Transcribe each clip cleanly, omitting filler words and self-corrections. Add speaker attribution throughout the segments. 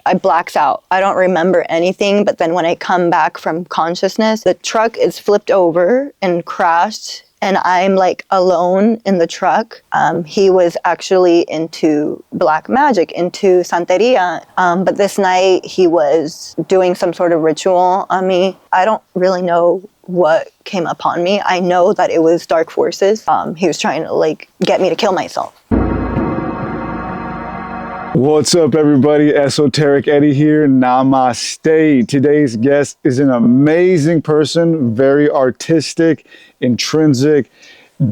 Speaker 1: I blacks out. I don't remember anything, but then when I come back from consciousness, the truck is flipped over and crashed, and I'm like alone in the truck. He was actually into black magic, into Santeria, but this night he was doing some sort of ritual on me. I don't really know what came upon me. I know that it was dark forces. He was trying to like get me to kill myself.
Speaker 2: What's up, everybody? Esoteric Eddie here. Namaste. Today's guest is an amazing person, very artistic, intrinsic,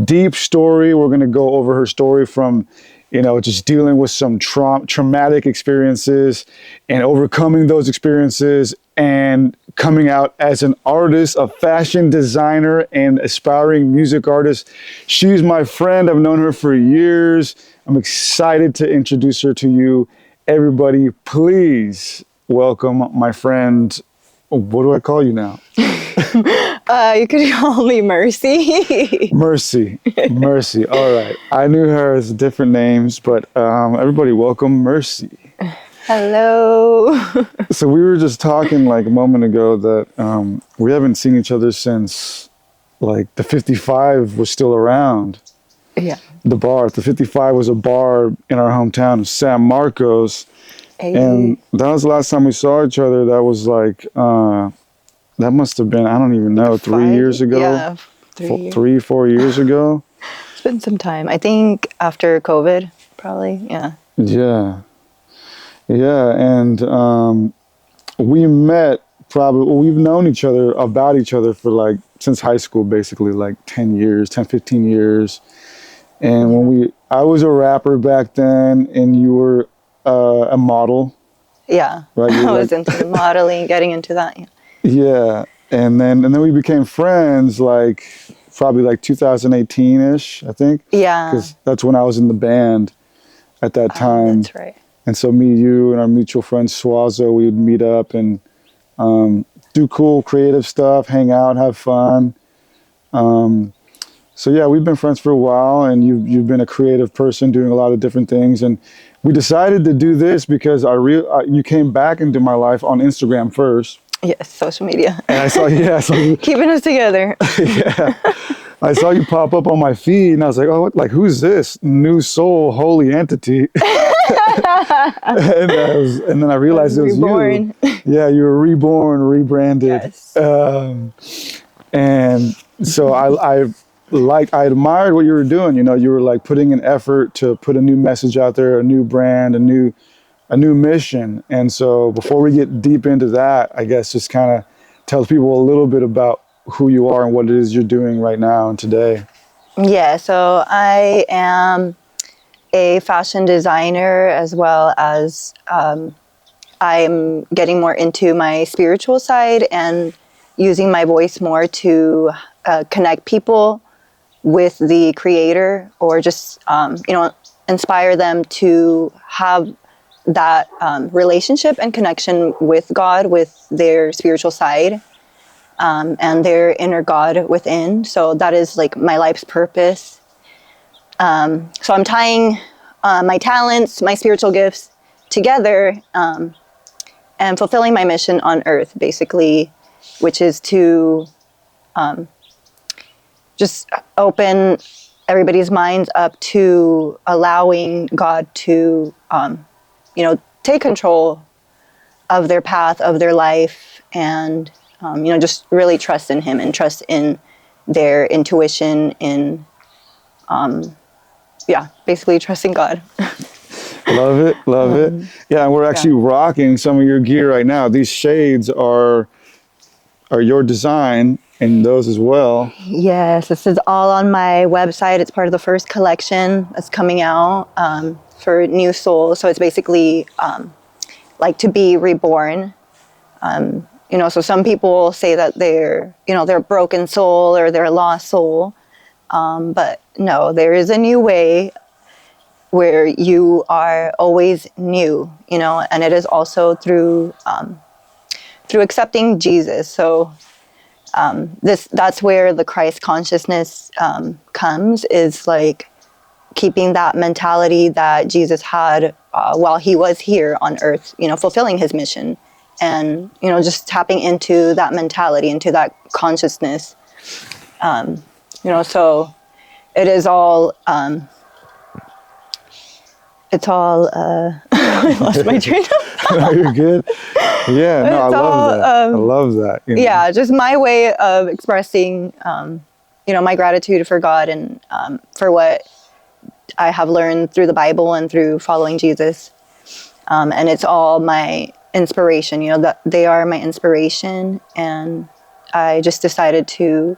Speaker 2: deep story. We're going to go over her story from, just dealing with some traumatic experiences and overcoming those experiences and coming out as an artist, a fashion designer, and aspiring music artist. She's my friend. I've known her for years. I'm excited to introduce her to you. Everybody, please welcome my friend. What do I call you now?
Speaker 1: You could call me Mercy.
Speaker 2: Mercy. All right. I knew her as different names, but everybody welcome Mercy.
Speaker 1: Hello.
Speaker 2: So we were just talking like a moment ago that we haven't seen each other since like the 55 was still around.
Speaker 1: Yeah.
Speaker 2: The bar. The 55 was a bar in our hometown of San Marcos.
Speaker 1: Hey.
Speaker 2: And that was the last time we saw each other. That was like, that must have been, I don't even know, 3 years ago?
Speaker 1: Yeah,
Speaker 2: 4 years ago?
Speaker 1: It's been some time. I think after COVID, probably, yeah.
Speaker 2: Yeah. And we met we've known each other, about each other for like, since high school, basically, like 10 years, 10, 15 years. And I was a rapper back then, and you were a model.
Speaker 1: Yeah,
Speaker 2: right?
Speaker 1: I was into modeling, getting into that. Yeah.
Speaker 2: Yeah, and then we became friends, like probably like 2018-ish, I think.
Speaker 1: Yeah.
Speaker 2: Because that's when I was in the band at that time.
Speaker 1: That's right.
Speaker 2: And so me, you, and our mutual friend Swazo, we would meet up and do cool creative stuff, hang out, have fun. So yeah, we've been friends for a while, and you've been a creative person doing a lot of different things. And we decided to do this because you came back into my life on Instagram first.
Speaker 1: Yes, social media.
Speaker 2: And I saw
Speaker 1: keeping us together.
Speaker 2: Yeah, I saw you pop up on my feed, and I was like, oh, who's this new soul, holy entity? and then I realized it was
Speaker 1: reborn.
Speaker 2: You. Yeah, you were reborn, rebranded.
Speaker 1: Yes.
Speaker 2: And so I admired what you were doing. You were like putting an effort to put a new message out there, a new brand, a new mission. And so before we get deep into that, I guess just kind of tell people a little bit about who you are and what it is you're doing right now and today.
Speaker 1: Yeah, so I am a fashion designer, as well as I'm getting more into my spiritual side and using my voice more to connect people with the creator, or just inspire them to have that relationship and connection with God, with their spiritual side, and their inner God within. So that is like my life's purpose. So I'm tying my talents, my spiritual gifts together, and fulfilling my mission on earth, basically, which is to just open everybody's minds up to allowing God to take control of their path, of their life, and, just really trust in Him and trust in their intuition, in, basically trusting God.
Speaker 2: Love it. Yeah, and we're actually rocking some of your gear right now. These shades are your design, and those as well. Yes,
Speaker 1: this is all on my website. It's part of the first collection that's coming out. For New Soul. So it's basically like to be reborn. So some people say that they're a broken soul or they're a lost soul. But no, there is a new way where you are always new, and it is also through accepting Jesus. So that's where the Christ consciousness comes, is like keeping that mentality that Jesus had while he was here on earth, fulfilling his mission, and, just tapping into that mentality, into that consciousness. So it is all, I lost my train of thought.
Speaker 2: No, you're good. Yeah, no, I love that. I love that.
Speaker 1: Yeah, just my way of expressing, my gratitude for God and for what I have learned through the Bible and through following Jesus. And it's all my inspiration, that they are my inspiration. And I just decided to,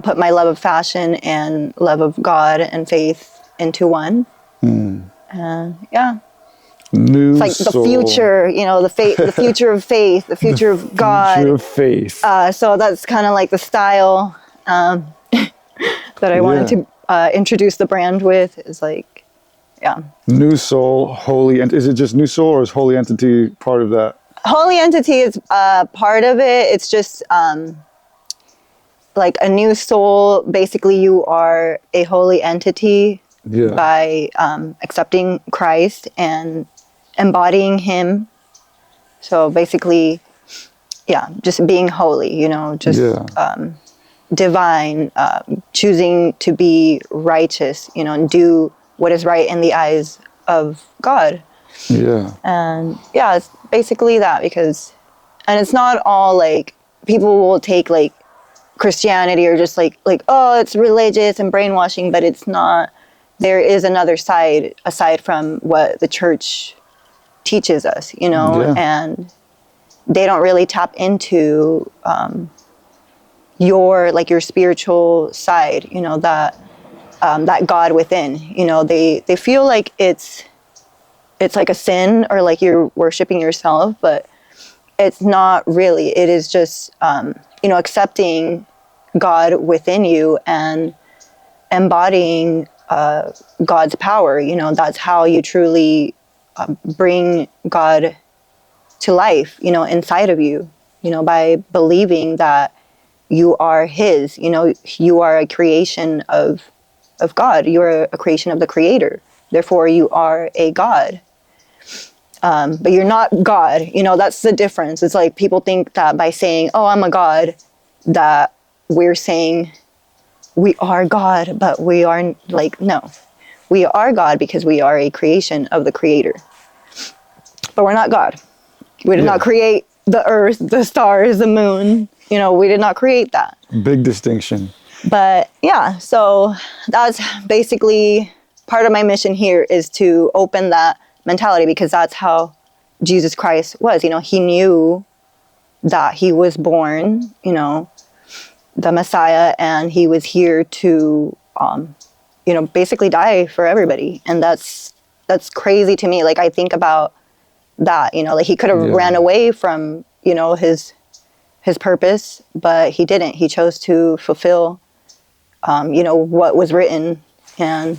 Speaker 1: put my love of fashion and love of God and faith into one. Yeah.
Speaker 2: New
Speaker 1: It's like
Speaker 2: soul.
Speaker 1: the future, the future of faith, the future of God.
Speaker 2: Future of faith.
Speaker 1: So that's kind of like the style that I wanted to introduce the brand with. Is like, yeah.
Speaker 2: New soul, holy. And is it just new soul, or is holy entity part of that?
Speaker 1: Holy entity is part of it. It's just like a new soul. Basically, you are a holy entity by accepting Christ and embodying him. So basically, just being holy, divine, choosing to be righteous, and do what is right in the eyes of God.
Speaker 2: Yeah.
Speaker 1: And it's basically that, and it's not all like, people will take like Christianity or just like, oh, it's religious and brainwashing, but it's not. There is another side aside from what the church teaches us, and they don't really tap into your spiritual side, that God within. They feel like it's like a sin, or like you're worshiping yourself, but it's not really. It is just accepting God within you and embodying God's power. That's how you truly bring God to life, inside of you, by believing that you are his, you are a creation of God. You're a creation of the Creator. Therefore, you are a God. But you're not God. That's the difference. It's like people think that by saying, oh, I'm a God, that we're saying we are God, but we are no. We are God because we are a creation of the Creator. But we're not God. We did not create the earth, the stars, the moon. We did not create that.
Speaker 2: Big distinction.
Speaker 1: But so that's basically part of my mission here, is to open that mentality, because that's how Jesus Christ was. He knew that he was born, the Messiah, and he was here to, basically die for everybody. And that's crazy to me. Like, I think about that, like he could have ran away from, his purpose, but he didn't. He chose to fulfill, what was written. And,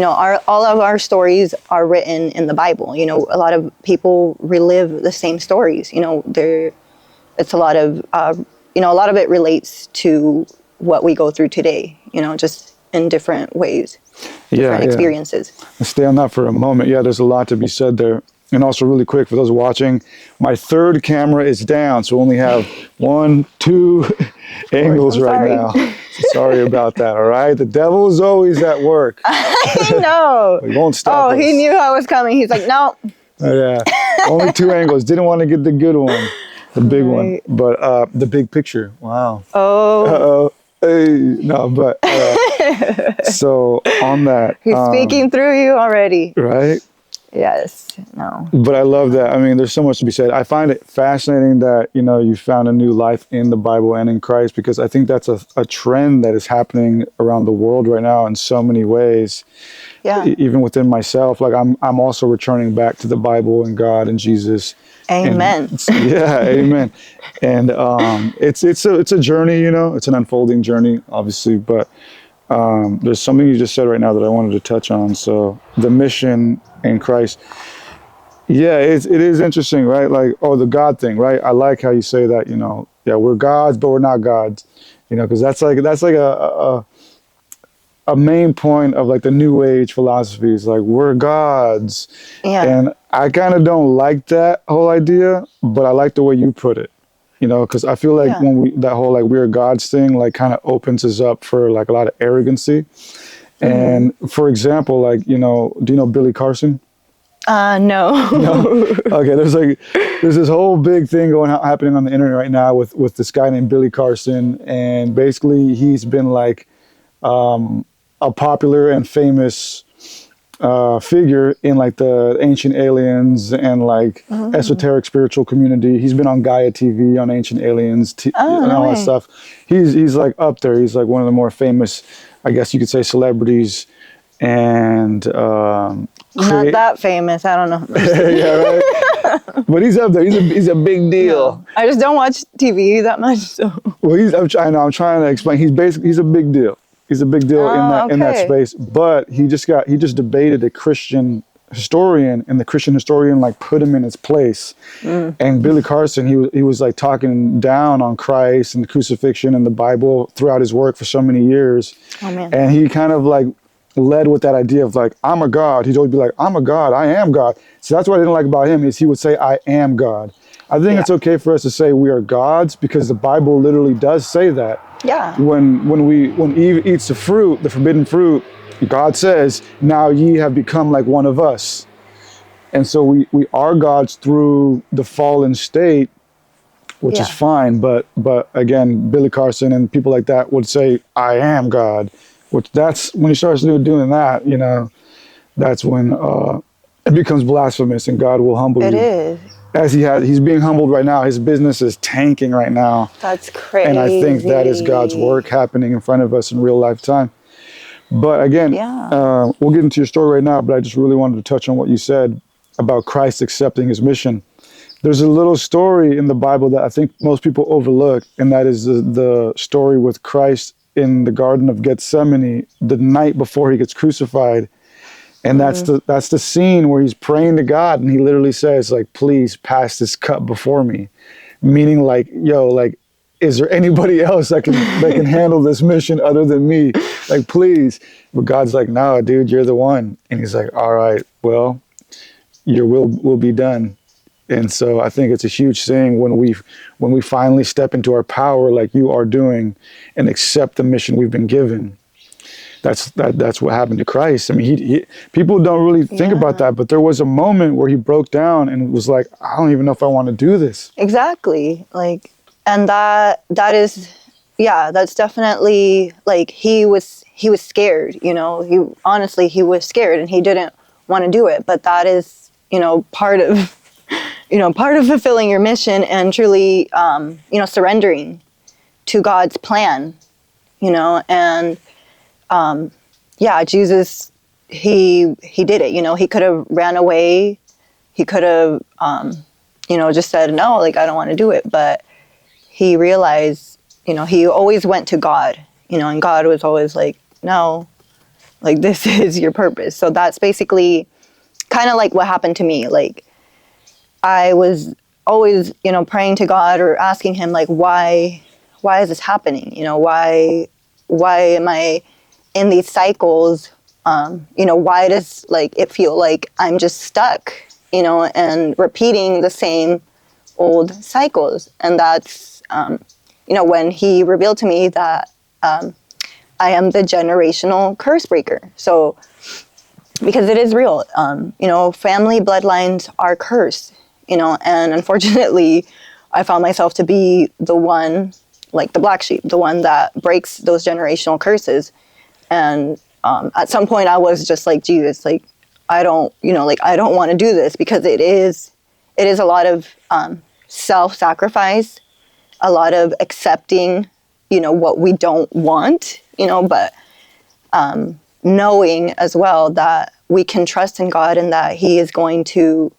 Speaker 1: all of our stories are written in the Bible. A lot of people relive the same stories. It's a lot of, a lot of it relates to what we go through today, just in different ways, different experiences.
Speaker 2: Let's stay on that for a moment. Yeah, there's a lot to be said there. And also, really quick, for those watching, my third camera is down, so we only have 1, 2 angles right now. Sorry about that, all right? The devil is always at work.
Speaker 1: I know.
Speaker 2: He won't stop us.
Speaker 1: He knew I was coming. He's like, no.
Speaker 2: Yeah, only 2 angles. Didn't want to get the good one, the big one. But the big picture, wow.
Speaker 1: Oh.
Speaker 2: Uh-oh. Hey, no, but so on that.
Speaker 1: He's speaking through you already.
Speaker 2: Right?
Speaker 1: Yes. No.
Speaker 2: But I love that. I mean, there's so much to be said. I find it fascinating that, you found a new life in the Bible and in Christ, because I think that's a trend that is happening around the world right now in so many ways.
Speaker 1: Yeah.
Speaker 2: Even within myself, like I'm also returning back to the Bible and God and Jesus.
Speaker 1: Amen.
Speaker 2: And, amen. And it's a journey, it's an unfolding journey, obviously, but there's something you just said right now that I wanted to touch on. So the mission in Christ. Yeah, it is interesting, right? Like, the God thing, right? I like how you say that, we're gods, but we're not gods, because that's like a main point of like the New Age philosophies, like we're gods,
Speaker 1: Yeah.
Speaker 2: and I kind of don't like that whole idea, but I like the way you put it. You know, because I feel like
Speaker 1: Yeah.
Speaker 2: when we that whole like we're gods thing like kind of opens us up for like a lot of arrogancy. And for example, like do you know Billy Carson?
Speaker 1: No.
Speaker 2: No. Okay, there's this whole big thing happening on the internet right now with this guy named Billy Carson, and basically he's been like a popular and famous figure in like the ancient aliens and like esoteric spiritual community. He's been on Gaia TV on ancient aliens
Speaker 1: Oh,
Speaker 2: and
Speaker 1: no
Speaker 2: all that
Speaker 1: way.
Speaker 2: stuff. He's like up there. He's like one of the more famous, I guess you could say, celebrities. And
Speaker 1: Not that famous. I don't know.
Speaker 2: yeah, right. But he's up there. He's a big deal.
Speaker 1: No. I just don't watch TV that much. So.
Speaker 2: Well, I'm trying to explain. He's a big deal. He's a big deal in that
Speaker 1: Okay.
Speaker 2: space. But he just debated a Christian historian, and the Christian historian like put him in his place. And Billy Carson, he was like talking down on Christ and the crucifixion and the Bible throughout his work for so many years.
Speaker 1: Oh man.
Speaker 2: And he kind of like led with that idea of like, I'm a God. He'd always be like, I'm a God. I am God. So that's what I didn't like about him is he would say, I am God. I think it's okay for us to say we are gods because the Bible literally does say that.
Speaker 1: Yeah.
Speaker 2: When Eve eats the fruit, the forbidden fruit, God says, now ye have become like one of us. And so we are gods through the fallen state, which is fine. But again, Billy Carson and people like that would say, I am God. Which that's when he starts doing that, that's when it becomes blasphemous and God will humble you.
Speaker 1: It is.
Speaker 2: As he's being humbled right now. His business is tanking right now.
Speaker 1: That's crazy.
Speaker 2: And I think that is God's work happening in front of us in real lifetime. But again, we'll get into your story right now, but I just really wanted to touch on what you said about Christ accepting his mission. There's a little story in the Bible that I think most people overlook, and that is the story with Christ in the Garden of Gethsemane the night before he gets crucified. And that's the scene where he's praying to God, and he literally says, like, please pass this cup before me. Meaning like, like, is there anybody else that can handle this mission other than me? Like, please. But God's like, no, dude, you're the one. And he's like, all right, well, your will be done. And so I think it's a huge thing when we finally step into our power like you are doing and accept the mission we've been given. That's what happened to Christ. I mean, people don't really think about that, but there was a moment where he broke down and was like, I don't even know if I want to do this.
Speaker 1: Exactly. Like, and that is, that's definitely like he was scared. He was scared and he didn't want to do it. But that is, part of fulfilling your mission and truly, surrendering to God's plan. And. Jesus, he did it, he could have ran away. He could have, just said, no, like, I don't want to do it. But he realized, he always went to God, and God was always like, no, like, this is your purpose. So that's basically kind of like what happened to me. Like, I was always, praying to God or asking him, like, why is this happening? Why am I in these cycles? Why does it feel like I'm just stuck, and repeating the same old cycles? And that's, when he revealed to me that I am the generational curse breaker. So, because it is real, family bloodlines are cursed, and unfortunately, I found myself to be the one, like the black sheep, the one that breaks those generational curses. And at some point I was just like, Jesus, like, I don't want to do this, because it is a lot of self-sacrifice, a lot of accepting, what we don't want, but knowing as well that we can trust in God and that he is going to,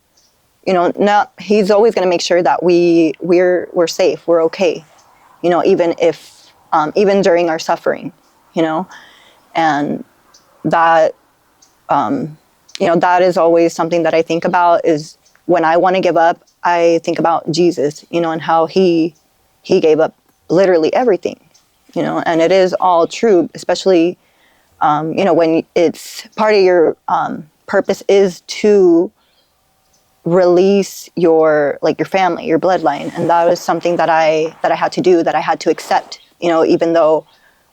Speaker 1: he's always going to make sure that we're safe, we're okay, even if, even during our suffering, and that, that is always something that I think about. Is when I want to give up, I think about Jesus, and how he gave up literally everything, and it is all true, especially when it's part of your purpose is to release your family, your bloodline. And that was something that I had to do, that I had to accept, even though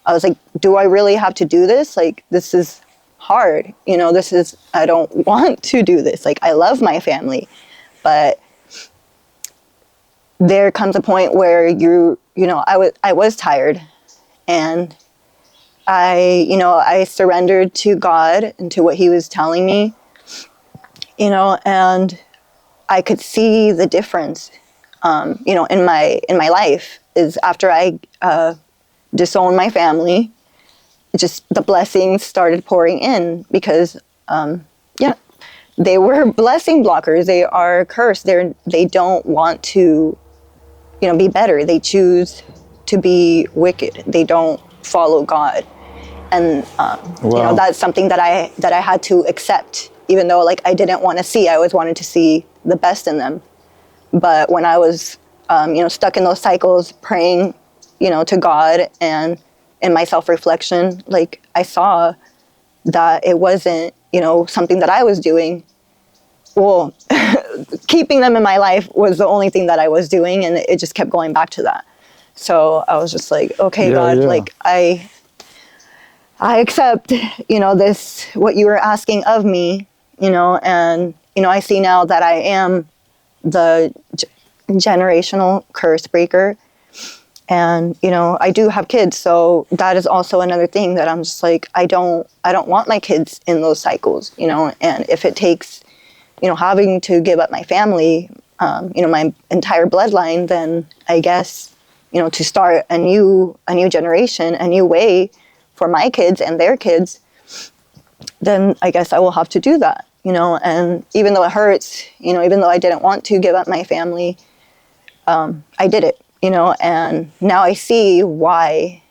Speaker 1: I was like, do I really have to do this? Like, this is hard, I don't want to do this. Like, I love my family, but there comes a point where I was tired, and I surrendered to God and to what he was telling me, and I could see the difference, in my life is after I disowned my family, just the blessings started pouring in because, they were blessing blockers. They are cursed. They don't want to, be better. They choose to be wicked. They don't follow God. And,
Speaker 2: Wow.
Speaker 1: that's something that I had to accept, even though I didn't want to see. I always wanted to see the best in them. But when I was, stuck in those cycles, praying, to God, and in my self-reflection, I saw that it wasn't, something that I was doing. Well, keeping them in my life was the only thing that I was doing, and it just kept going back to that. So I was just like, okay, God, I accept, this, what you were asking of me, and, I see now that I am the generational curse breaker. And, I do have kids. So that is also another thing that I'm just like, I don't want my kids in those cycles, and if it takes, having to give up my family, my entire bloodline, then I guess, to start a new generation, a new way for my kids and their kids, then I guess I will have to do that, and even though it hurts, even though I didn't want to give up my family, I did it, and now I see why,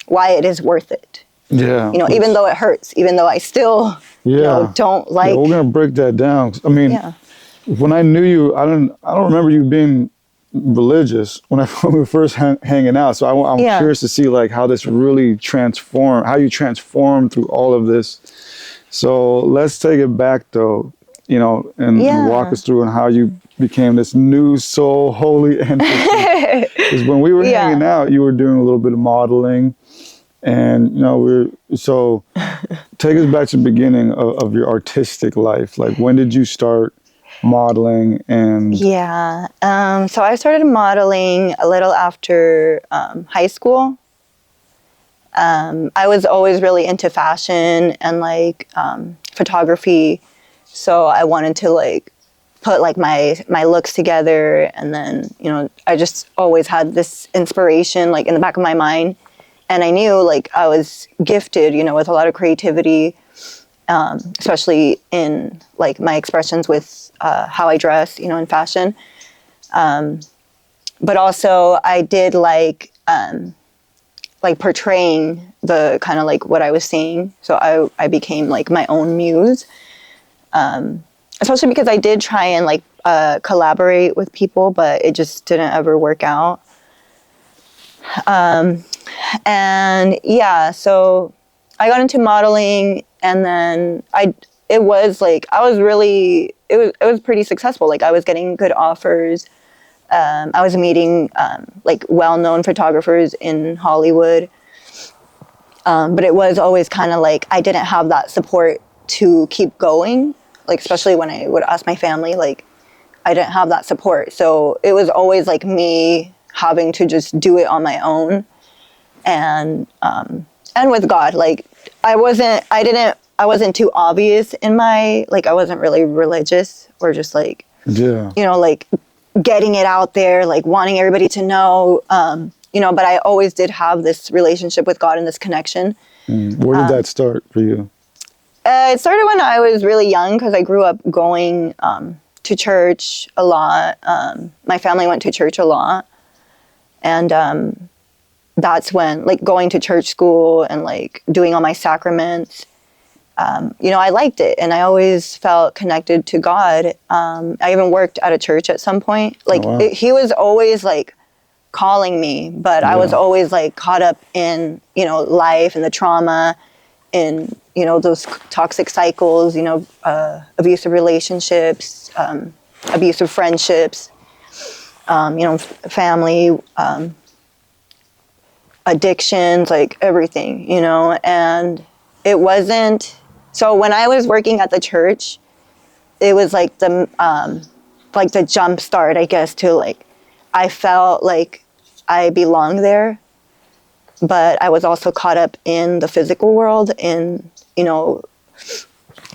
Speaker 1: why it is worth it.
Speaker 2: Yeah.
Speaker 1: Even though it hurts, even though I still, don't like.
Speaker 2: Yeah, we're gonna break that down. I mean, when I knew you, I don't remember you being religious when we were first hanging out. So I'm curious to see how this really transformed, how you transformed through all of this. So let's take it back though, and walk us through and how you became this new soul holy entity. Because when we were hanging out, you were doing a little bit of modeling. And, so take us back to the beginning of your artistic life. When did you start modeling? And
Speaker 1: so I started modeling a little after high school. I was always really into fashion and photography. So I wanted to put my looks together. And then, I just always had this inspiration in the back of my mind. And I knew I was gifted, with a lot of creativity, especially in my expressions with how I dress, in fashion. But also I did portraying the kind of what I was seeing. So I became my own muse, especially because I did try and collaborate with people, but it just didn't ever work out. And so I got into modeling, and then it was pretty successful. I was getting good offers. I was meeting well-known photographers in Hollywood. But it was always kind of I didn't have that support to keep going. Especially when I would ask my family, I didn't have that support. So it was always me having to just do it on my own. And with God, I wasn't too obvious in my, I wasn't really religious or just getting it out there, wanting everybody to know, but I always did have this relationship with God and this connection.
Speaker 2: Where did that start for you?
Speaker 1: It started when I was really young, because I grew up going to church a lot. My family went to church a lot. And that's when, going to church school and, doing all my sacraments, I liked it. And I always felt connected to God. I even worked at a church at some point.
Speaker 2: Oh, wow.
Speaker 1: He was always, calling me, but I was
Speaker 2: Yeah.
Speaker 1: always like caught up in, you know, life and the trauma and, you know, those toxic cycles, you know, abusive relationships, abusive friendships, you know, family, addictions, like everything, you know. And it wasn't, so when I was working at the church, it was like the jump start, I guess, to like, I felt like I belonged there, but I was also caught up in the physical world and, you know,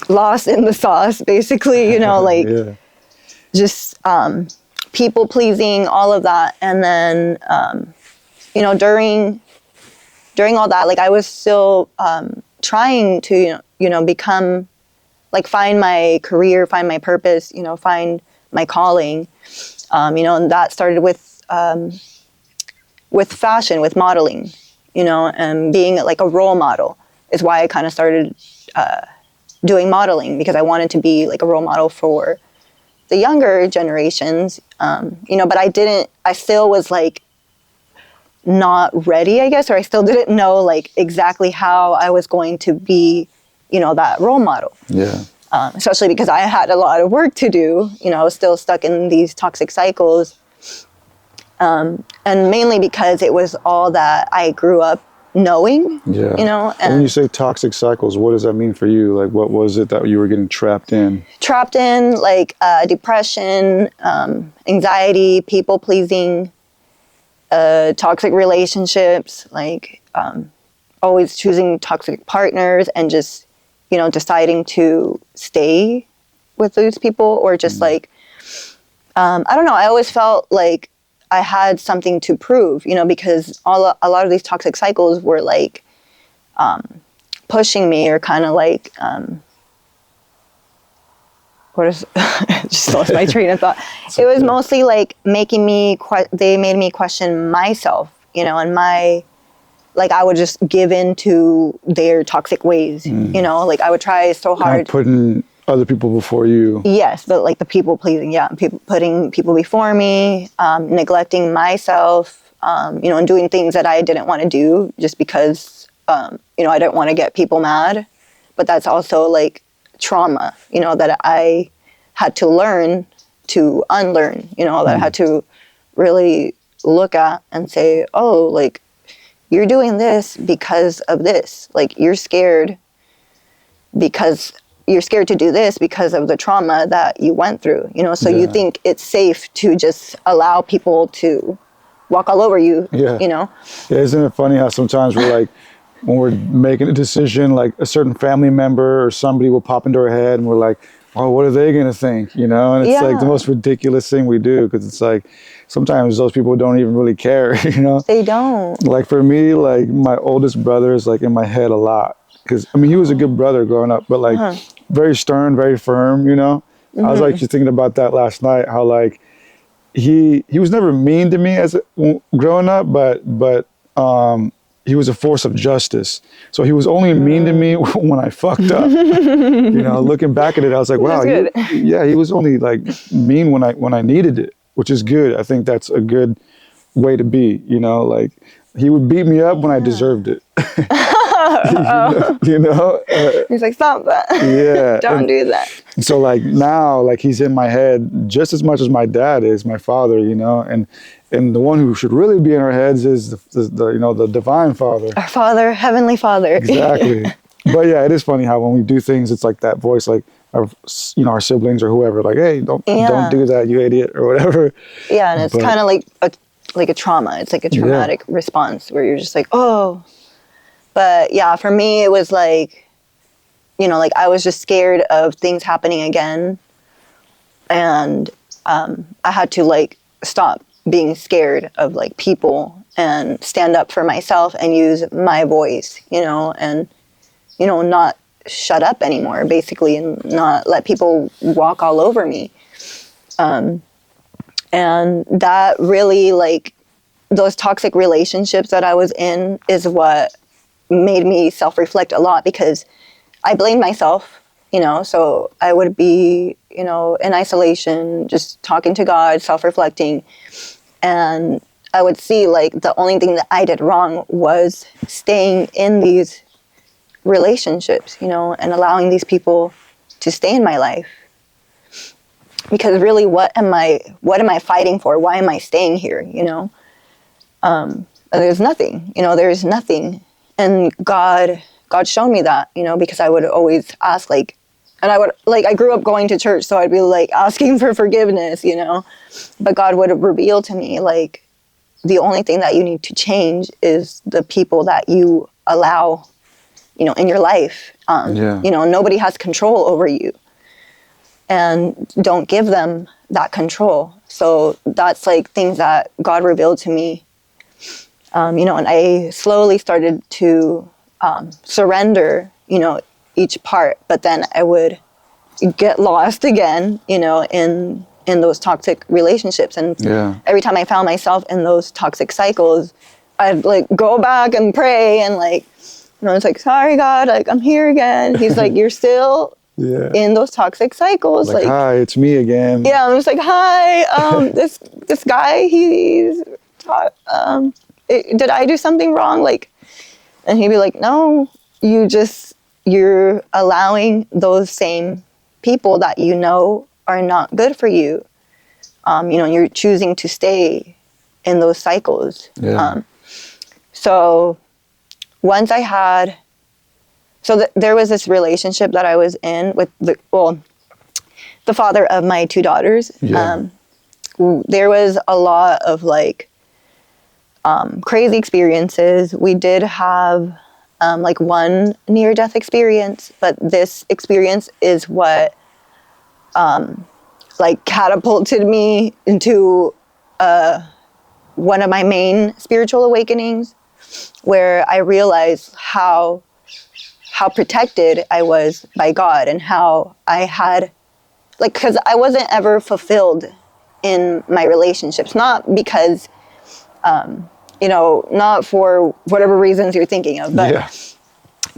Speaker 1: lost in the sauce, basically, you know, like
Speaker 2: Yeah.
Speaker 1: just people pleasing, all of that. And then, you know, during all that, like I was still trying to, you know, become, like find my career, find my purpose, you know, find my calling, you know, and that started with fashion, with modeling, you know, and being like a role model is why I kind of started doing modeling, because I wanted to be like a role model for the younger generations, you know, but I still was like not ready, I guess, or I still didn't know like exactly how I was going to be, you know, that role model.
Speaker 2: Yeah.
Speaker 1: Especially because I had a lot of work to do, you know, I was still stuck in these toxic cycles. And mainly because it was all that I grew up knowing,
Speaker 2: Yeah.
Speaker 1: you know.
Speaker 2: And when you
Speaker 1: And
Speaker 2: say toxic cycles, what does that mean for you? Like, what was it that you were getting trapped in?
Speaker 1: trapped in like depression, anxiety, people pleasing, toxic relationships, like always choosing toxic partners and just, you know, deciding to stay with those people, or just like, I don't know, I always felt like I had something to prove, you know, because a lot of these toxic cycles were like pushing me, or kind of like, what is, just lost my train of thought. It was mostly like making me, they made me question myself, you know, and like I would just give in to their toxic ways, you know, like I would try so
Speaker 2: Kind
Speaker 1: hard.
Speaker 2: of putting other people before you.
Speaker 1: Yes, but like the people pleasing, yeah, putting people before me, neglecting myself, you know, and doing things that I didn't want to do just because, you know, I didn't want to get people mad. But that's also like trauma, you know, that I had to learn to unlearn, you know, that I had to really look at and say, oh, like, you're doing this because of this. Like, you're scared to do this because of the trauma that you went through, you know, so you
Speaker 2: Yeah.
Speaker 1: think it's safe to just allow people to walk all over you,
Speaker 2: Yeah.
Speaker 1: you know?
Speaker 2: Yeah, isn't it funny how sometimes we're like, when we're making a decision, like a certain family member or somebody will pop into our head and we're like, oh, what are they going to think? You know, and it's like the
Speaker 1: Yeah.
Speaker 2: most ridiculous thing we do, because it's like sometimes those people don't even really care, you know?
Speaker 1: They don't.
Speaker 2: Like for me, like my oldest brother is like in my head a lot, because I mean, he was a good brother growing up, but like very stern, very firm, you know? I was like just thinking about that last night, how like he was never mean to me growing up, but he was a force of justice. So he was only mean to me when I fucked up. You know, looking back at it, I was like, wow,
Speaker 1: That's good.
Speaker 2: yeah, he was only like mean when I needed it, which is good. I think that's a good way to be. You know, like he would beat me up when I deserved it. You know?
Speaker 1: He's like, stop that.
Speaker 2: Yeah.
Speaker 1: Don't do that.
Speaker 2: So like now, like he's in my head just as much as my dad is, my father, you know, and the one who should really be in our heads is the you know, the divine Father.
Speaker 1: Our Father, Heavenly Father.
Speaker 2: Exactly. But yeah, it is funny how when we do things, it's like that voice, like our, you know, our siblings or whoever, like, hey, don't do that, you idiot, or whatever.
Speaker 1: Yeah, and it's kind of like a trauma. It's like a traumatic response where you're just like, oh. But yeah, for me, it was like, you know, like I was just scared of things happening again. And I had to like stop being scared of like people and stand up for myself and use my voice, you know, and, you know, not shut up anymore, basically, and not let people walk all over me. And that really, like, those toxic relationships that I was in is what made me self-reflect a lot, because I blamed myself, you know, so I would be, you know, in isolation, just talking to God, self-reflecting. And I would see like the only thing that I did wrong was staying in these relationships, you know, and allowing these people to stay in my life. Because really, what am I fighting for? Why am I staying here, you know? There's nothing, you know, there's nothing. And God showed me that, you know, because I would always ask, like, and I would, like, I grew up going to church, so I'd be, like, asking for forgiveness, you know. But God would reveal to me, like, the only thing that you need to change is the people that you allow, you know, in your life. You know, nobody has control over you. And don't give them that control. So that's, like, things that God revealed to me. You know, and I slowly started to surrender, you know, each part, but then I would get lost again, you know, in those toxic relationships. And every time I found myself in those toxic cycles, I'd like go back and pray and like, you know, it's like, sorry God, like I'm here again. He's like, you're still in those toxic cycles. Like,
Speaker 2: hi, it's me again.
Speaker 1: Yeah, I was like, hi, this guy, he's did I do something wrong? Like, and he'd be like, no, you're allowing those same people that you know are not good for you. You know, you're choosing to stay in those cycles. So once I had, there was this relationship that I was in with the father of my two daughters. There was a lot of like, crazy experiences. We did have like one near-death experience, but this experience is what like catapulted me into one of my main spiritual awakenings, where I realized how protected I was by God, and how I had, like, because I wasn't ever fulfilled in my relationships, not because you know, not for whatever reasons you're thinking of, but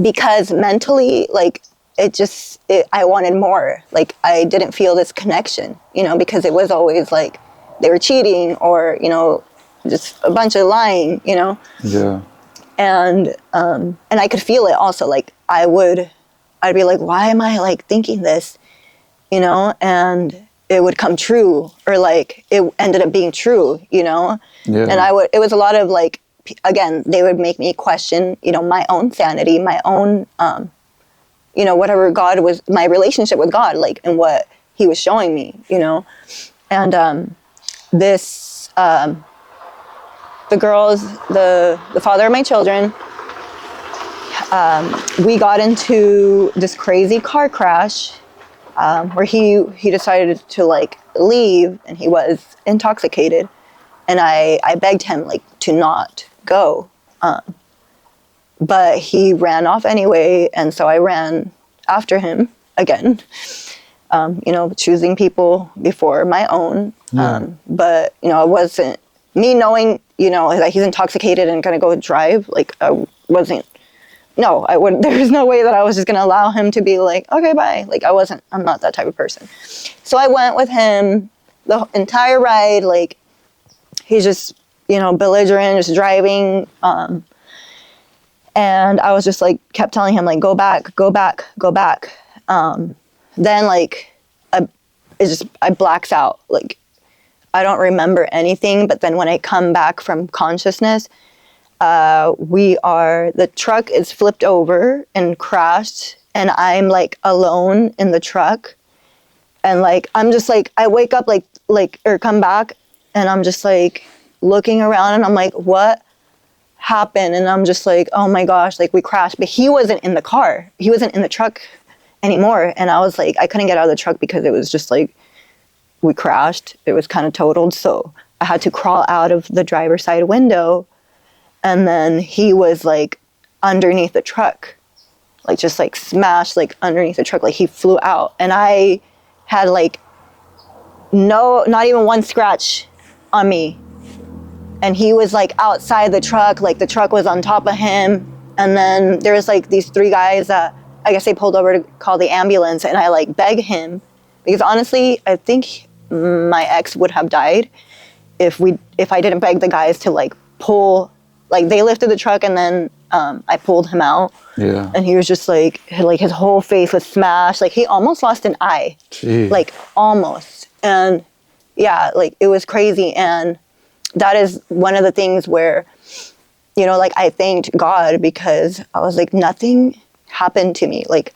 Speaker 1: because mentally, like, I wanted more. Like, I didn't feel this connection, you know, because it was always like they were cheating or, you know, just a bunch of lying, you know? And I could feel it also. Like, I'd be like, why am I like thinking this, you know? And it would come true, or like it ended up being true, you know? And it was a lot of like, again, they would make me question, you know, my own sanity, my own, you know, whatever my relationship with God, like, and what he was showing me, you know? And the girls, the father of my children, we got into this crazy car crash where he decided to like leave, and he was intoxicated, and I begged him like to not go, but he ran off anyway, and so I ran after him again, you know, choosing people before my own. But you know, it wasn't me knowing, you know, that he's intoxicated and gonna go drive. Like, I wasn't. No, I wouldn't. There was no way that I was just going to allow him to be like, okay, bye. Like, I'm not that type of person. So I went with him the entire ride. Like, he's just, you know, belligerent, just driving. And I was just like, kept telling him, like, go back, go back, go back. Then, like, I blacks out. Like, I don't remember anything. But then when I come back from consciousness, the truck is flipped over and crashed, and I'm like alone in the truck, and like I'm just like, I wake up like or come back, and I'm just like looking around, and I'm like, what happened? And I'm just like, oh my gosh, like we crashed. But he wasn't in the car, he wasn't in the truck anymore, and I was like, I couldn't get out of the truck because it was just like we crashed, it was kind of totaled, so I had to crawl out of the driver's side window. And then he was like underneath the truck, like just like smashed like underneath the truck, like he flew out. And I had like not even one scratch on me. And he was like outside the truck, like the truck was on top of him. And then there was like these three guys that I guess they pulled over to call the ambulance. And I like begged him, because honestly, I think my ex would have died if I didn't beg the guys to like pull, like they lifted the truck and then I pulled him out.
Speaker 2: Yeah.
Speaker 1: And he was just like his whole face was smashed. Like he almost lost an eye.
Speaker 2: Jeez.
Speaker 1: Like almost. And yeah, like it was crazy. And that is one of the things where, you know, like I thanked God because I was like, nothing happened to me. Like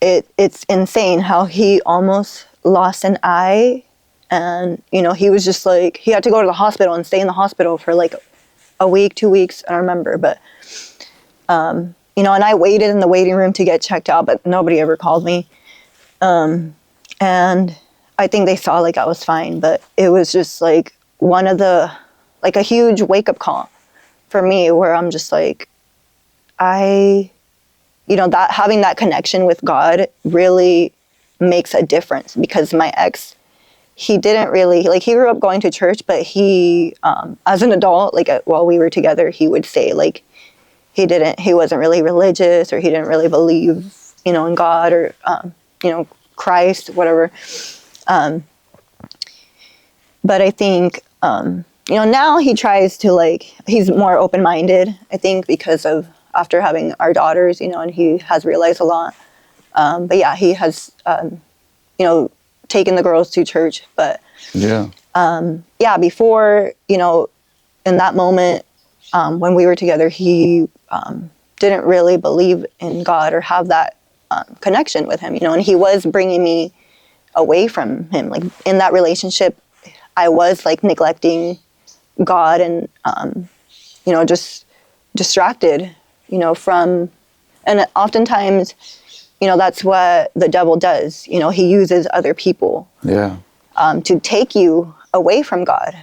Speaker 1: it's insane how he almost lost an eye. And, you know, he was just like, he had to go to the hospital and stay in the hospital for like a week, 2 weeks, I don't remember. But, you know, and I waited in the waiting room to get checked out, but nobody ever called me. And I think they saw like I was fine, but it was just like one of the, like a huge wake up call for me where I'm just like, you know, that having that connection with God really makes a difference because my ex, he didn't really, like he grew up going to church, but he, as an adult, like while we were together, he would say like, he wasn't really religious or he didn't really believe, you know, in God or, you know, Christ, whatever. But I think, you know, now he tries to like, he's more open-minded, I think, because of after having our daughters, you know, and he has realized a lot. But yeah, he has, you know, taken the girls to church. But
Speaker 2: yeah,
Speaker 1: yeah, before, you know, in that moment, when we were together, he didn't really believe in God or have that connection with him, you know, and he was bringing me away from him. Like in that relationship, I was like neglecting God and, you know, just distracted, you know, from, and oftentimes, you know, that's what the devil does. You know, he uses other people
Speaker 2: yeah,
Speaker 1: to take you away from God.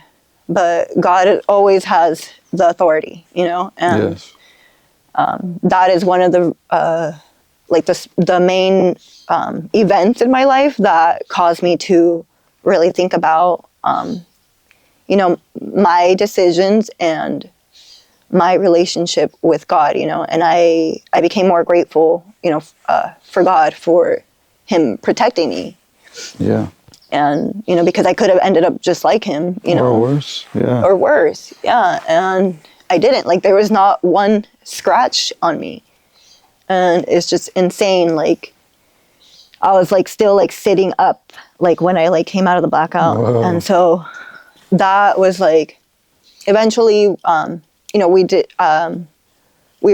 Speaker 1: But God always has the authority, you know, and
Speaker 2: yes,
Speaker 1: that is one of the, like the main events in my life that caused me to really think about, you know, my decisions and my relationship with God, you know, and I became more grateful, you know, for God, for him protecting me.
Speaker 2: yeah.
Speaker 1: And, you know, because I could have ended up just like him, you know.
Speaker 2: Or worse, yeah.
Speaker 1: Or worse, yeah. And I didn't. Like, there was not one scratch on me. And it's just insane. Like, I was, like, still, like, sitting up, like, when I, like, came out of the blackout.
Speaker 2: Whoa.
Speaker 1: And so that was, like, eventually, you know, we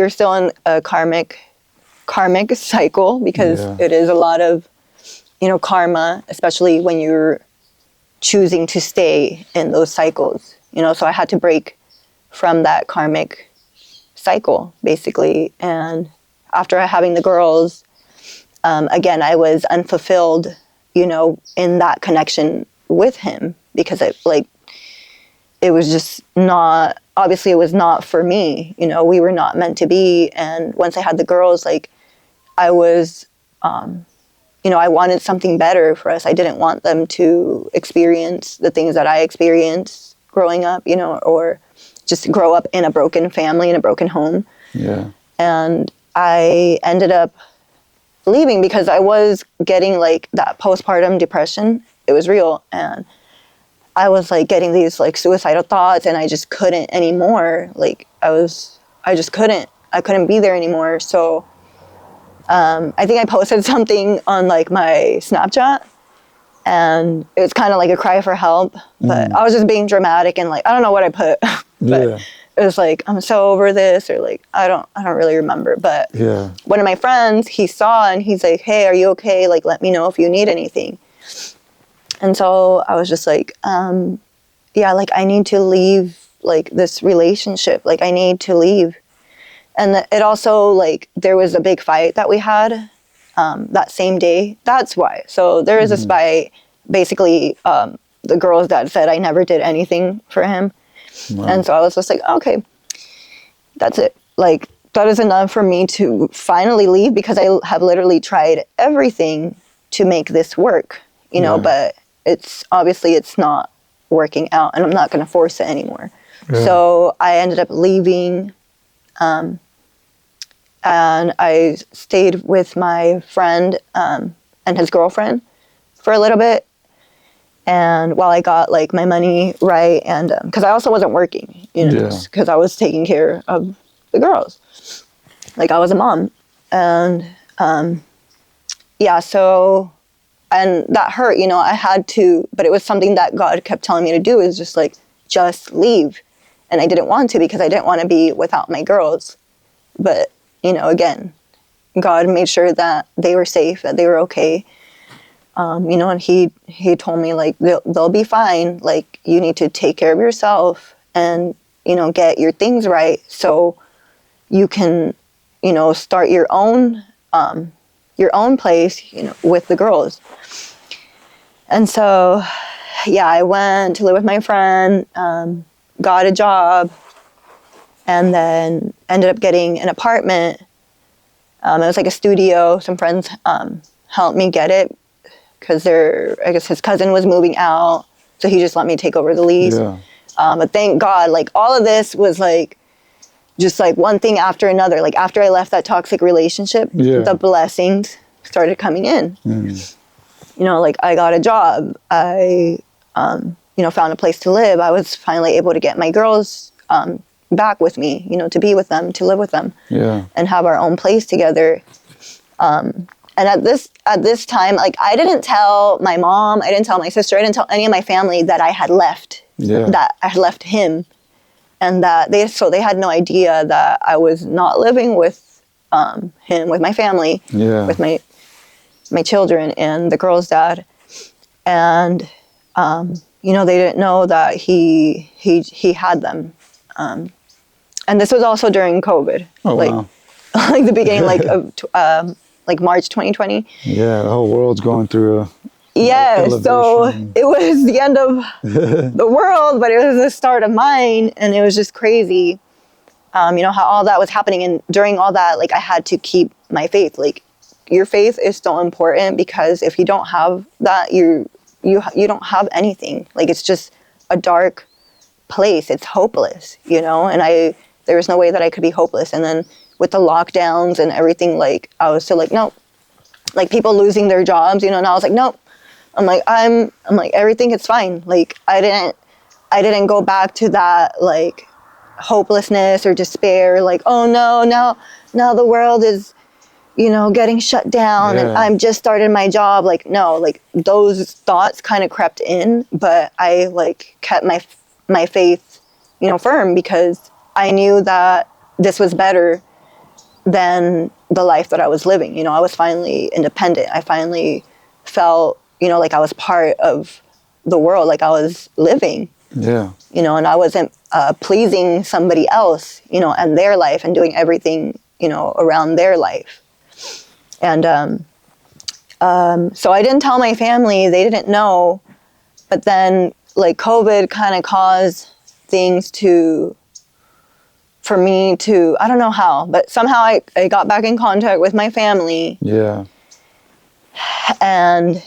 Speaker 1: were still in a karmic cycle because
Speaker 2: Yeah.
Speaker 1: it is a lot of, you know, karma, especially when you're choosing to stay in those cycles, you know. So I had to break from that karmic cycle, basically. And after having the girls, again, I was unfulfilled, you know, in that connection with him because it was just not, obviously it was not for me, you know, we were not meant to be. And once I had the girls, like, I was, you know, I wanted something better for us. I didn't want them to experience the things that I experienced growing up, you know, or just grow up in a broken family, in a broken home.
Speaker 2: Yeah.
Speaker 1: And I ended up leaving because I was getting like that postpartum depression. It was real. And I was like getting these like suicidal thoughts and I just couldn't anymore. Like I just couldn't. I couldn't be there anymore. So I think I posted something on like my Snapchat and it was kind of like a cry for help, but I was just being dramatic and like, I don't know what I put, but
Speaker 2: Yeah.
Speaker 1: it was like, I'm so over this, or like, I don't really remember. But
Speaker 2: Yeah.
Speaker 1: one of my friends, he saw and he's like, hey, are you okay? Like, let me know if you need anything. And so I was just like, yeah, like I need to leave like this relationship. Like I need to leave. And it also, like, there was a big fight that we had that same day. That's why. So there was this fight. Basically, the girl's dad said I never did anything for him.
Speaker 2: Wow.
Speaker 1: And so I was just like, okay, that's it. Like, that is enough for me to finally leave because I have literally tried everything to make this work, you know,
Speaker 2: Yeah.
Speaker 1: but it's obviously it's not working out and I'm not going to force it anymore.
Speaker 2: Yeah.
Speaker 1: So I ended up leaving. And I stayed with my friend and his girlfriend for a little bit. And while I got like my money right, and because I also wasn't working, because I was taking care of the girls, like I was a mom, and so, and that hurt, I had to, but it was something that God kept telling me to do, is just like, just leave. And I didn't want to, because I didn't want to be without my girls. But, again, God made sure that they were safe, that they were okay. And he told me, like, they'll be fine. Like, you need to take care of yourself and, get your things right, so you can, start your own place, with the girls. And so, I went to live with my friend, got a job, and then ended up getting an apartment. It was like a studio. Some friends helped me get it, because I guess his cousin was moving out, so he just let me take over the lease.
Speaker 2: Yeah.
Speaker 1: But thank God, like, all of this was like just like one thing after another. Like, after I left that toxic relationship, the blessings started coming in. Like, I got a job. I, found a place to live. I was finally able to get my girls back with me, to be with them, to live with them, and have our own place together. And at this time, like, I didn't tell my mom, I didn't tell my sister, I didn't tell any of my family that I had left, that I had left him, and that they had no idea that I was not living with him, with my family, with my children and the girl's dad. And they didn't know that he had them. And this was also during COVID.
Speaker 2: Oh,
Speaker 1: like,
Speaker 2: wow.
Speaker 1: Like the beginning, like of like March 2020.
Speaker 2: Yeah, the whole world's going through
Speaker 1: so it was the end of the world, but it was the start of mine, and it was just crazy. How all that was happening, and during all that, like, I had to keep my faith. Like, your faith is so important, because if you don't have that, you don't have anything. Like, it's just a dark place. It's hopeless, and there was no way that I could be hopeless. And then with the lockdowns and everything, like, I was still like, no, like, people losing their jobs, and I was like, no, I'm like, everything is fine. Like, I didn't go back to that, like, hopelessness or despair, like, oh no, now the world is, getting shut down, and I'm just started my job. Like, no, like, those thoughts kind of crept in, but I, like, kept my faith, firm, because I knew that this was better than the life that I was living. I was finally independent. I finally felt, like I was part of the world, like I was living.
Speaker 2: Yeah.
Speaker 1: And I wasn't pleasing somebody else, and their life, and doing everything, around their life. And so I didn't tell my family. They didn't know. But then, like, COVID kind of caused things for me to, I don't know how, but somehow I got back in contact with my family.
Speaker 2: Yeah.
Speaker 1: And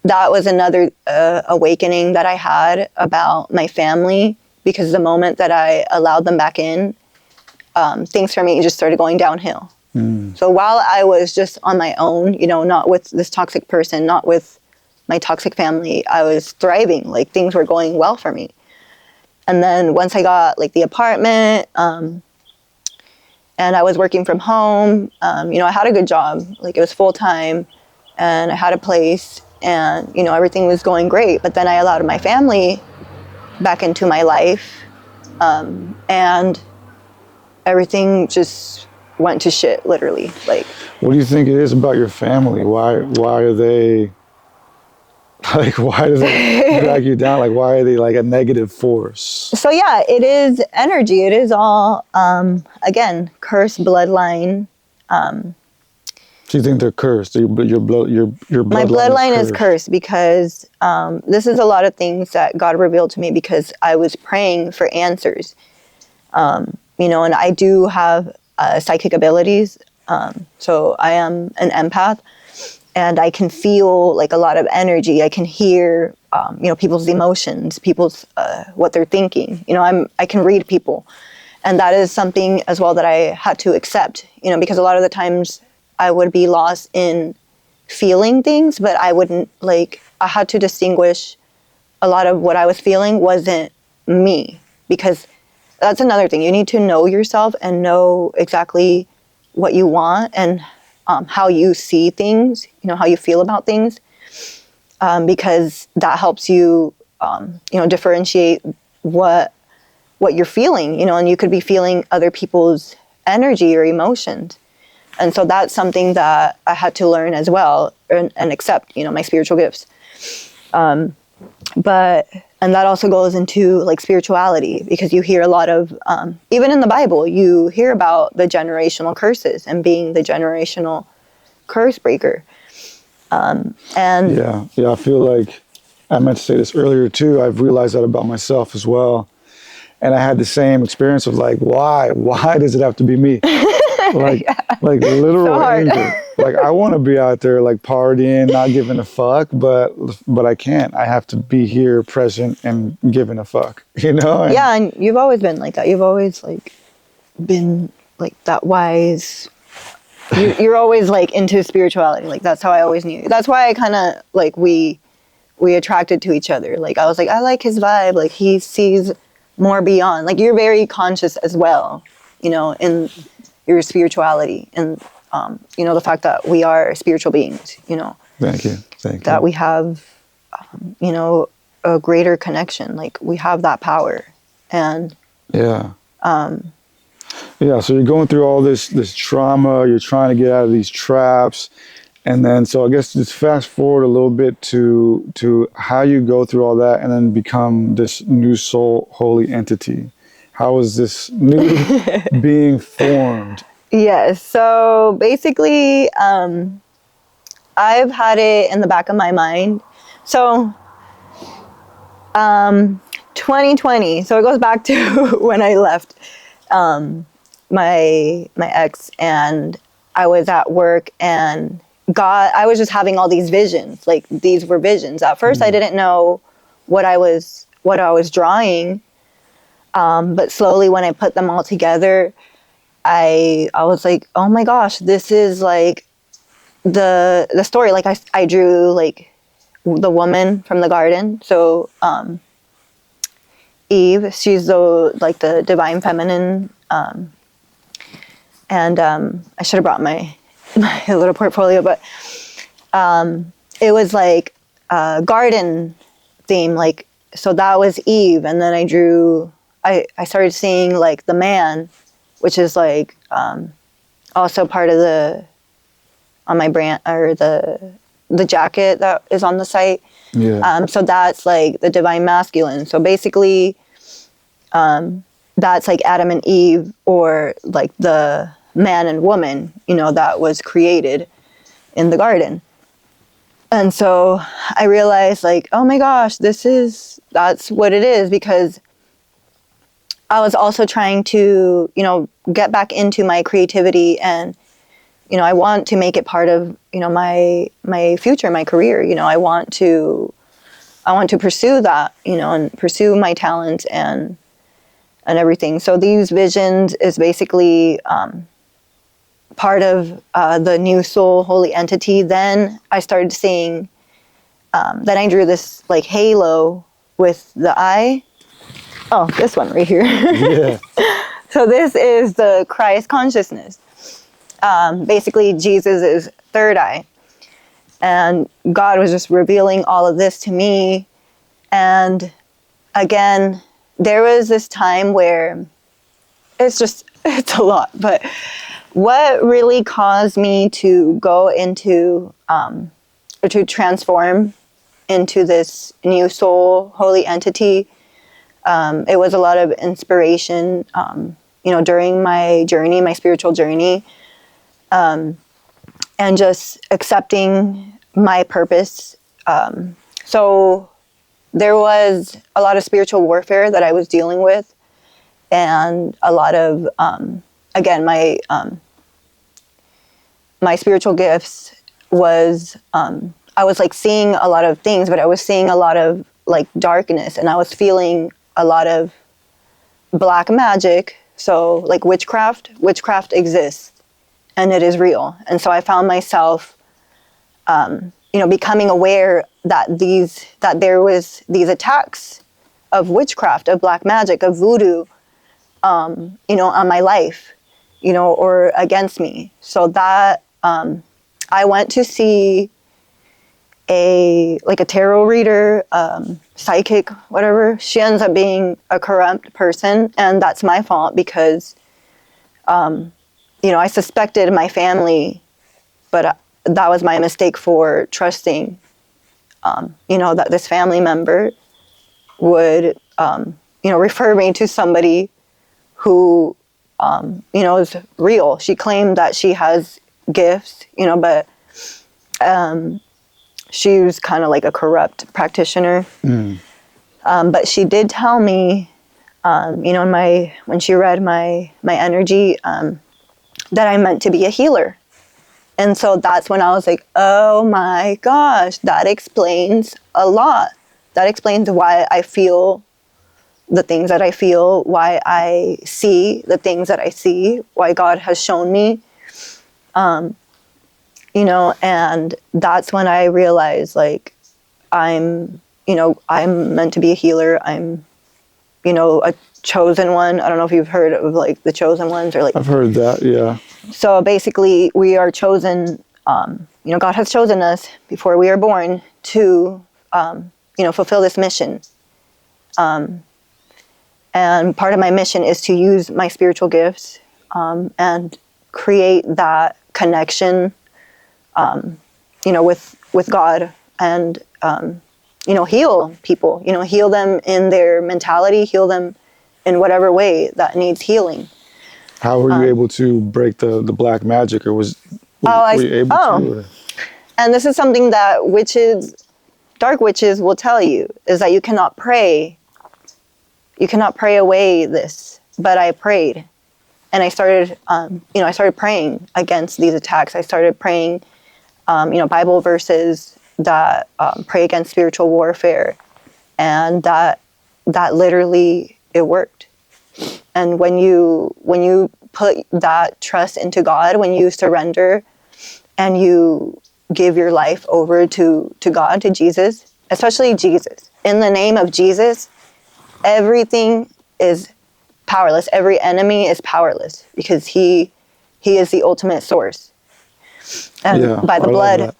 Speaker 1: that was another awakening that I had about my family, because the moment that I allowed them back in, things for me just started going downhill. So while I was just on my own, not with this toxic person, not with my toxic family, I was thriving. Like, things were going well for me. And then once I got, like, the apartment, and I was working from home, I had a good job. Like, it was full time, and I had a place, and, everything was going great. But then I allowed my family back into my life, and everything just went to shit, literally. Like,
Speaker 2: what do you think it is about your family? Why are they, like, why do they drag you down? Like, why are they, like, a negative force?
Speaker 1: So yeah, it is energy. It is all, again, cursed bloodline.
Speaker 2: So you think they're cursed? Your
Speaker 1: My
Speaker 2: bloodline
Speaker 1: is cursed, because this is a lot of things that God revealed to me, because I was praying for answers. And I do have psychic abilities. So I am an empath, and I can feel, like, a lot of energy. I can hear, people's emotions, people's, what they're thinking. I can read people. And that is something as well that I had to accept, because a lot of the times I would be lost in feeling things, but I wouldn't, like, I had to distinguish a lot of what I was feeling wasn't me, because that's another thing. You need to know yourself and know exactly what you want and how you see things, how you feel about things, because that helps you, differentiate what you're feeling, and you could be feeling other people's energy or emotions. And so that's something that I had to learn as well, and accept, my spiritual gifts. And that also goes into like spirituality, because you hear a lot of, even in the Bible, you hear about the generational curses and being the generational curse breaker. And
Speaker 2: I feel like I meant to say this earlier too. I've realized that about myself as well. And I had the same experience of like, why does it have to be me? Like, like literal
Speaker 1: So hard.
Speaker 2: anger. Like I want to be out there like partying, not giving a fuck, but I can't. I have to be here, present, and giving a fuck. And
Speaker 1: yeah, and you've always been like that. You've always like been like that wise. You're always like into spirituality. Like that's how I always knew you. That's why I kind of like we attracted to each other. Like I was like, I like his vibe. Like he sees more beyond. Like you're very conscious as well, in your spirituality, and the fact that we are spiritual beings,
Speaker 2: Thank you.
Speaker 1: That we have, a greater connection. Like we have that power, and
Speaker 2: yeah. So you're going through all this trauma. You're trying to get out of these traps, and then so I guess just fast forward a little bit to how you go through all that, and then become this new soul holy entity. How is this new being formed?
Speaker 1: Yes. So basically, I've had it in the back of my mind. So, 2020. So it goes back to when I left my ex, and I was at work, and I was just having all these visions. Like these were visions. At first, I didn't know what I was drawing, but slowly when I put them all together, I was like, oh my gosh, this is like the story. Like I drew like the woman from the garden. So Eve, she's the divine feminine. And I should have brought my little portfolio, but it was like a garden theme. Like, so that was Eve. And then I started seeing like the man, which is like also part of on my brand, or the jacket that is on the site.
Speaker 2: Yeah.
Speaker 1: So that's like the divine masculine. So basically, that's like Adam and Eve, or like the man and woman, that was created in the garden. And so I realized like, oh my gosh, that's what it is, because I was also trying to, get back into my creativity, and, I want to make it part of, my future, my career. I want to pursue that, and pursue my talent and everything. So these visions is basically part of the new soul holy entity. Then I started seeing, then I drew this like halo with the eye. Oh, this one right here.
Speaker 2: Yeah.
Speaker 1: So this is the Christ consciousness. Basically, Jesus' third eye. And God was just revealing all of this to me. And again, there was this time where it's a lot. But what really caused me to go into, or to transform into this new soul holy entity, it was a lot of inspiration, during my journey, my spiritual journey, and just accepting my purpose. So there was a lot of spiritual warfare that I was dealing with, and a lot of, again, my spiritual gifts was, I was like seeing a lot of things, but I was seeing a lot of like darkness, and I was feeling a lot of black magic. So like witchcraft exists, and it is real. And so I found myself becoming aware that there was these attacks of witchcraft, of black magic, of voodoo, on my life, or against me. So that I went to see a tarot reader, psychic, whatever. She ends up being a corrupt person, and that's my fault because, I suspected my family, but that was my mistake for trusting, that this family member would, refer me to somebody who, is real. She claimed that she has gifts, but she was kind of like a corrupt practitioner. But she did tell me, when she read my energy, that I'm meant to be a healer. And so that's when I was like, oh my gosh, that explains a lot. That explains why I feel the things that I feel, why I see the things that I see, why God has shown me. And that's when I realized, like, I'm meant to be a healer. I'm, a chosen one. I don't know if you've heard of, like, the chosen ones, or like.
Speaker 2: I've heard that, yeah.
Speaker 1: So basically, we are chosen. God has chosen us before we are born to, fulfill this mission. And part of my mission is to use my spiritual gifts and create that connection, with God, and heal people. Heal them in their mentality, heal them in whatever way that needs healing.
Speaker 2: How were you able to break the black magic, or were you able to?
Speaker 1: And this is something that dark witches will tell you, is that you cannot pray. You cannot pray away this. But I prayed, and I started, I started praying against these attacks. I started praying, Bible verses that pray against spiritual warfare, and that literally, it worked. And when you put that trust into God, when you surrender and you give your life over to God, to Jesus, especially Jesus, in the name of Jesus, everything is powerless. Every enemy is powerless because he is the ultimate source. And by the blood,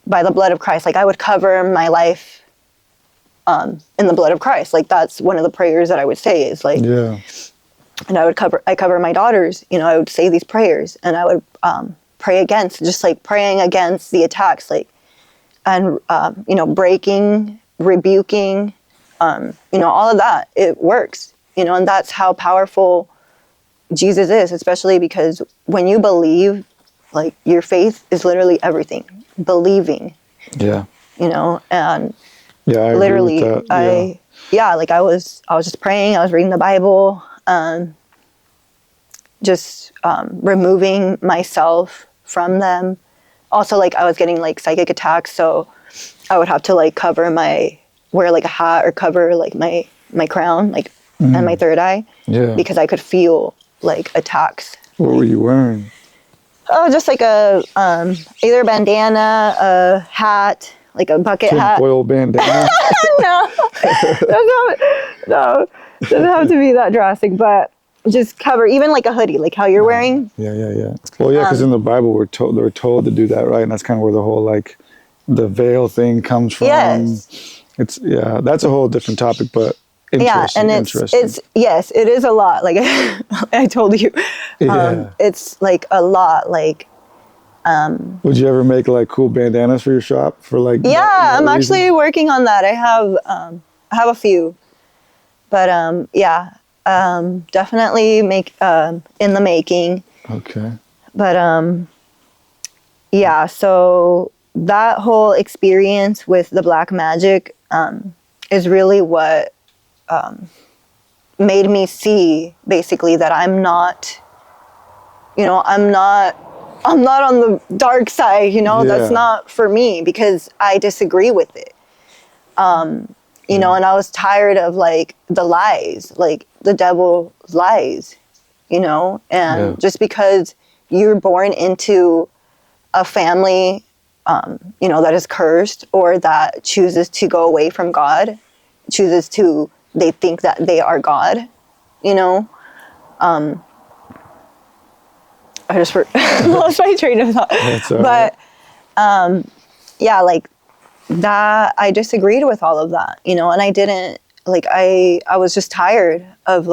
Speaker 1: by the blood of Christ, I would cover my life in the blood of Christ. That's one of the prayers that I would say is and I cover my daughters, I would say these prayers, and I would pray against, just praying against the attacks, and breaking, rebuking, all of that. It works, and that's how powerful Jesus is, especially because when you believe, your faith is literally everything. Believing.
Speaker 2: Yeah.
Speaker 1: And
Speaker 2: I
Speaker 1: literally,
Speaker 2: agree with that.
Speaker 1: I was just praying, I was reading the Bible, just removing myself from them. Also, I was getting psychic attacks, so I would have to wear a hat or cover my crown, and my third eye, because I could feel attacks.
Speaker 2: What were you wearing?
Speaker 1: Oh, just a either a bandana, a hat, a bucket hat.
Speaker 2: Tinfoil bandana.
Speaker 1: No, doesn't have to be that drastic, but just cover, even a hoodie, how you're wearing.
Speaker 2: Yeah. Well, yeah, because in the Bible we're told to do that, right? And that's kind of where the whole the veil thing comes from.
Speaker 1: Yes.
Speaker 2: It's that's a whole different topic, but interesting.
Speaker 1: Yeah, and it's it is a lot. I told you, it's a lot.
Speaker 2: Would you ever make cool bandanas for your shop for
Speaker 1: I'm actually working on that. I have a few, but definitely make in the making.
Speaker 2: Okay.
Speaker 1: But so that whole experience with the black magic is really what made me see basically that I'm not on the dark side, that's not for me, because I disagree with it. And I was tired of the lies, the devil lies, and just because you're born into a family that is cursed or that chooses to go away from God, they think that they are God, I just lost my train of thought.
Speaker 2: That's all right.
Speaker 1: But yeah, like that, I disagreed with all of that, and I didn't, like, I was just tired of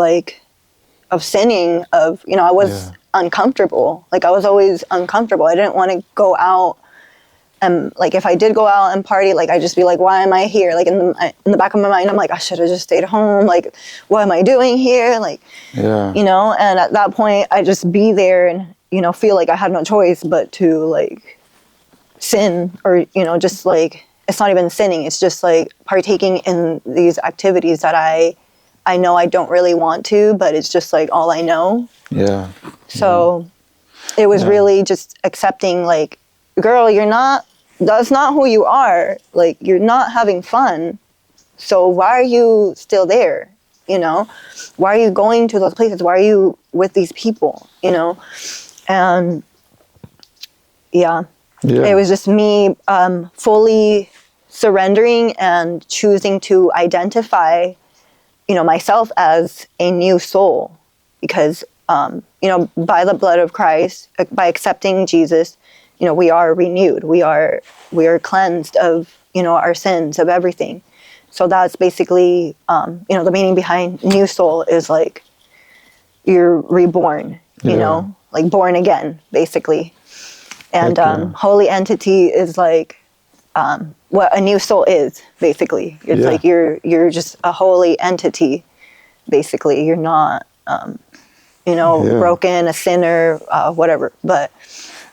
Speaker 1: sinning, I was uncomfortable. Like, I was always uncomfortable. I didn't want to go out. And like, if I did go out and party, like, I'd just be like, why am I here? Like, in the back of my mind, I'm like, I should have just stayed home. Like, what am I doing here? Like, and at that point, I just be there and, feel like I had no choice but to, like, sin, or, just, like, it's not even sinning. It's just, like, partaking in these activities that I know I don't really want to, but it's just, like, all I know.
Speaker 2: Yeah.
Speaker 1: So it was really just accepting, like, girl, that's not who you are. Like, you're not having fun. So why are you still there? Why are you going to those places? Why are you with these people? And it was just me fully surrendering and choosing to identify, myself as a new soul, because, by the blood of Christ, by accepting Jesus, we are renewed. We are cleansed of, our sins, of everything. So that's basically, the meaning behind new soul is like you're reborn, like born again, basically. And holy entity is like what a new soul is, basically. It's like you're just a holy entity, basically. You're not, broken, a sinner, whatever. But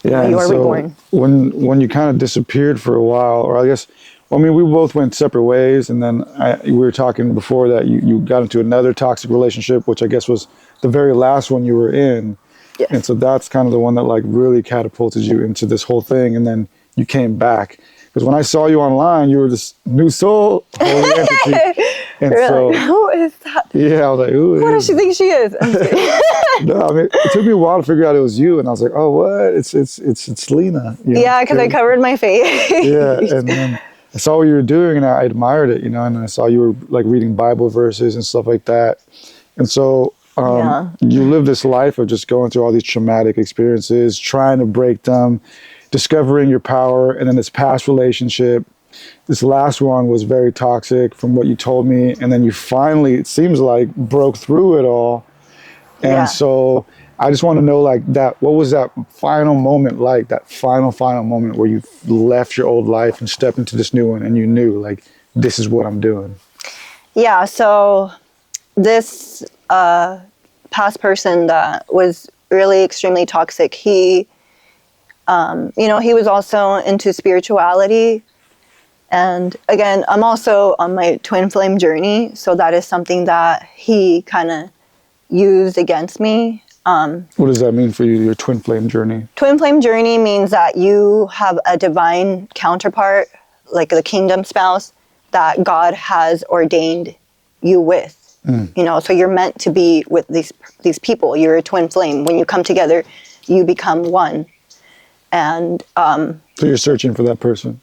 Speaker 1: you are reborn.
Speaker 2: When you kind of disappeared for a while, or I guess, we both went separate ways, and then we were talking before that you got into another toxic relationship, which I guess was the very last one you were in.
Speaker 1: Yes.
Speaker 2: And so that's kind of the one that like really catapulted you into this whole thing, and then you came back. Because when I saw you online, you were this new soul, holy entity. And so,
Speaker 1: like, who is that?
Speaker 2: Yeah, I was like, who
Speaker 1: does she think she is?
Speaker 2: No, it took me a while to figure out it was you, and I was like, oh, what? It's Lena.
Speaker 1: Yeah, because I covered my face.
Speaker 2: Yeah, and then I saw what you were doing, and I admired it, and I saw you were like reading Bible verses and stuff like that. And so you live this life of just going through all these traumatic experiences, trying to break them, discovering your power, and then this past relationship. This last one was very toxic from what you told me, and then you finally, it seems like, broke through it all. And so I just want to know, like, that, what was that final moment like, that final moment where you left your old life and stepped into this new one, and you knew, like, this is what I'm doing? Yeah,
Speaker 1: so this past person that was really extremely toxic, he was also into spirituality. And again, I'm also on my twin flame journey, so that is something that he kind of used against me.
Speaker 2: What does that mean for you, your twin flame journey?
Speaker 1: Twin flame journey means that you have a divine counterpart, like the kingdom spouse, that God has ordained you with. So you're meant to be with these people. You're a twin flame. When you come together, you become one. And
Speaker 2: so you're searching for that person.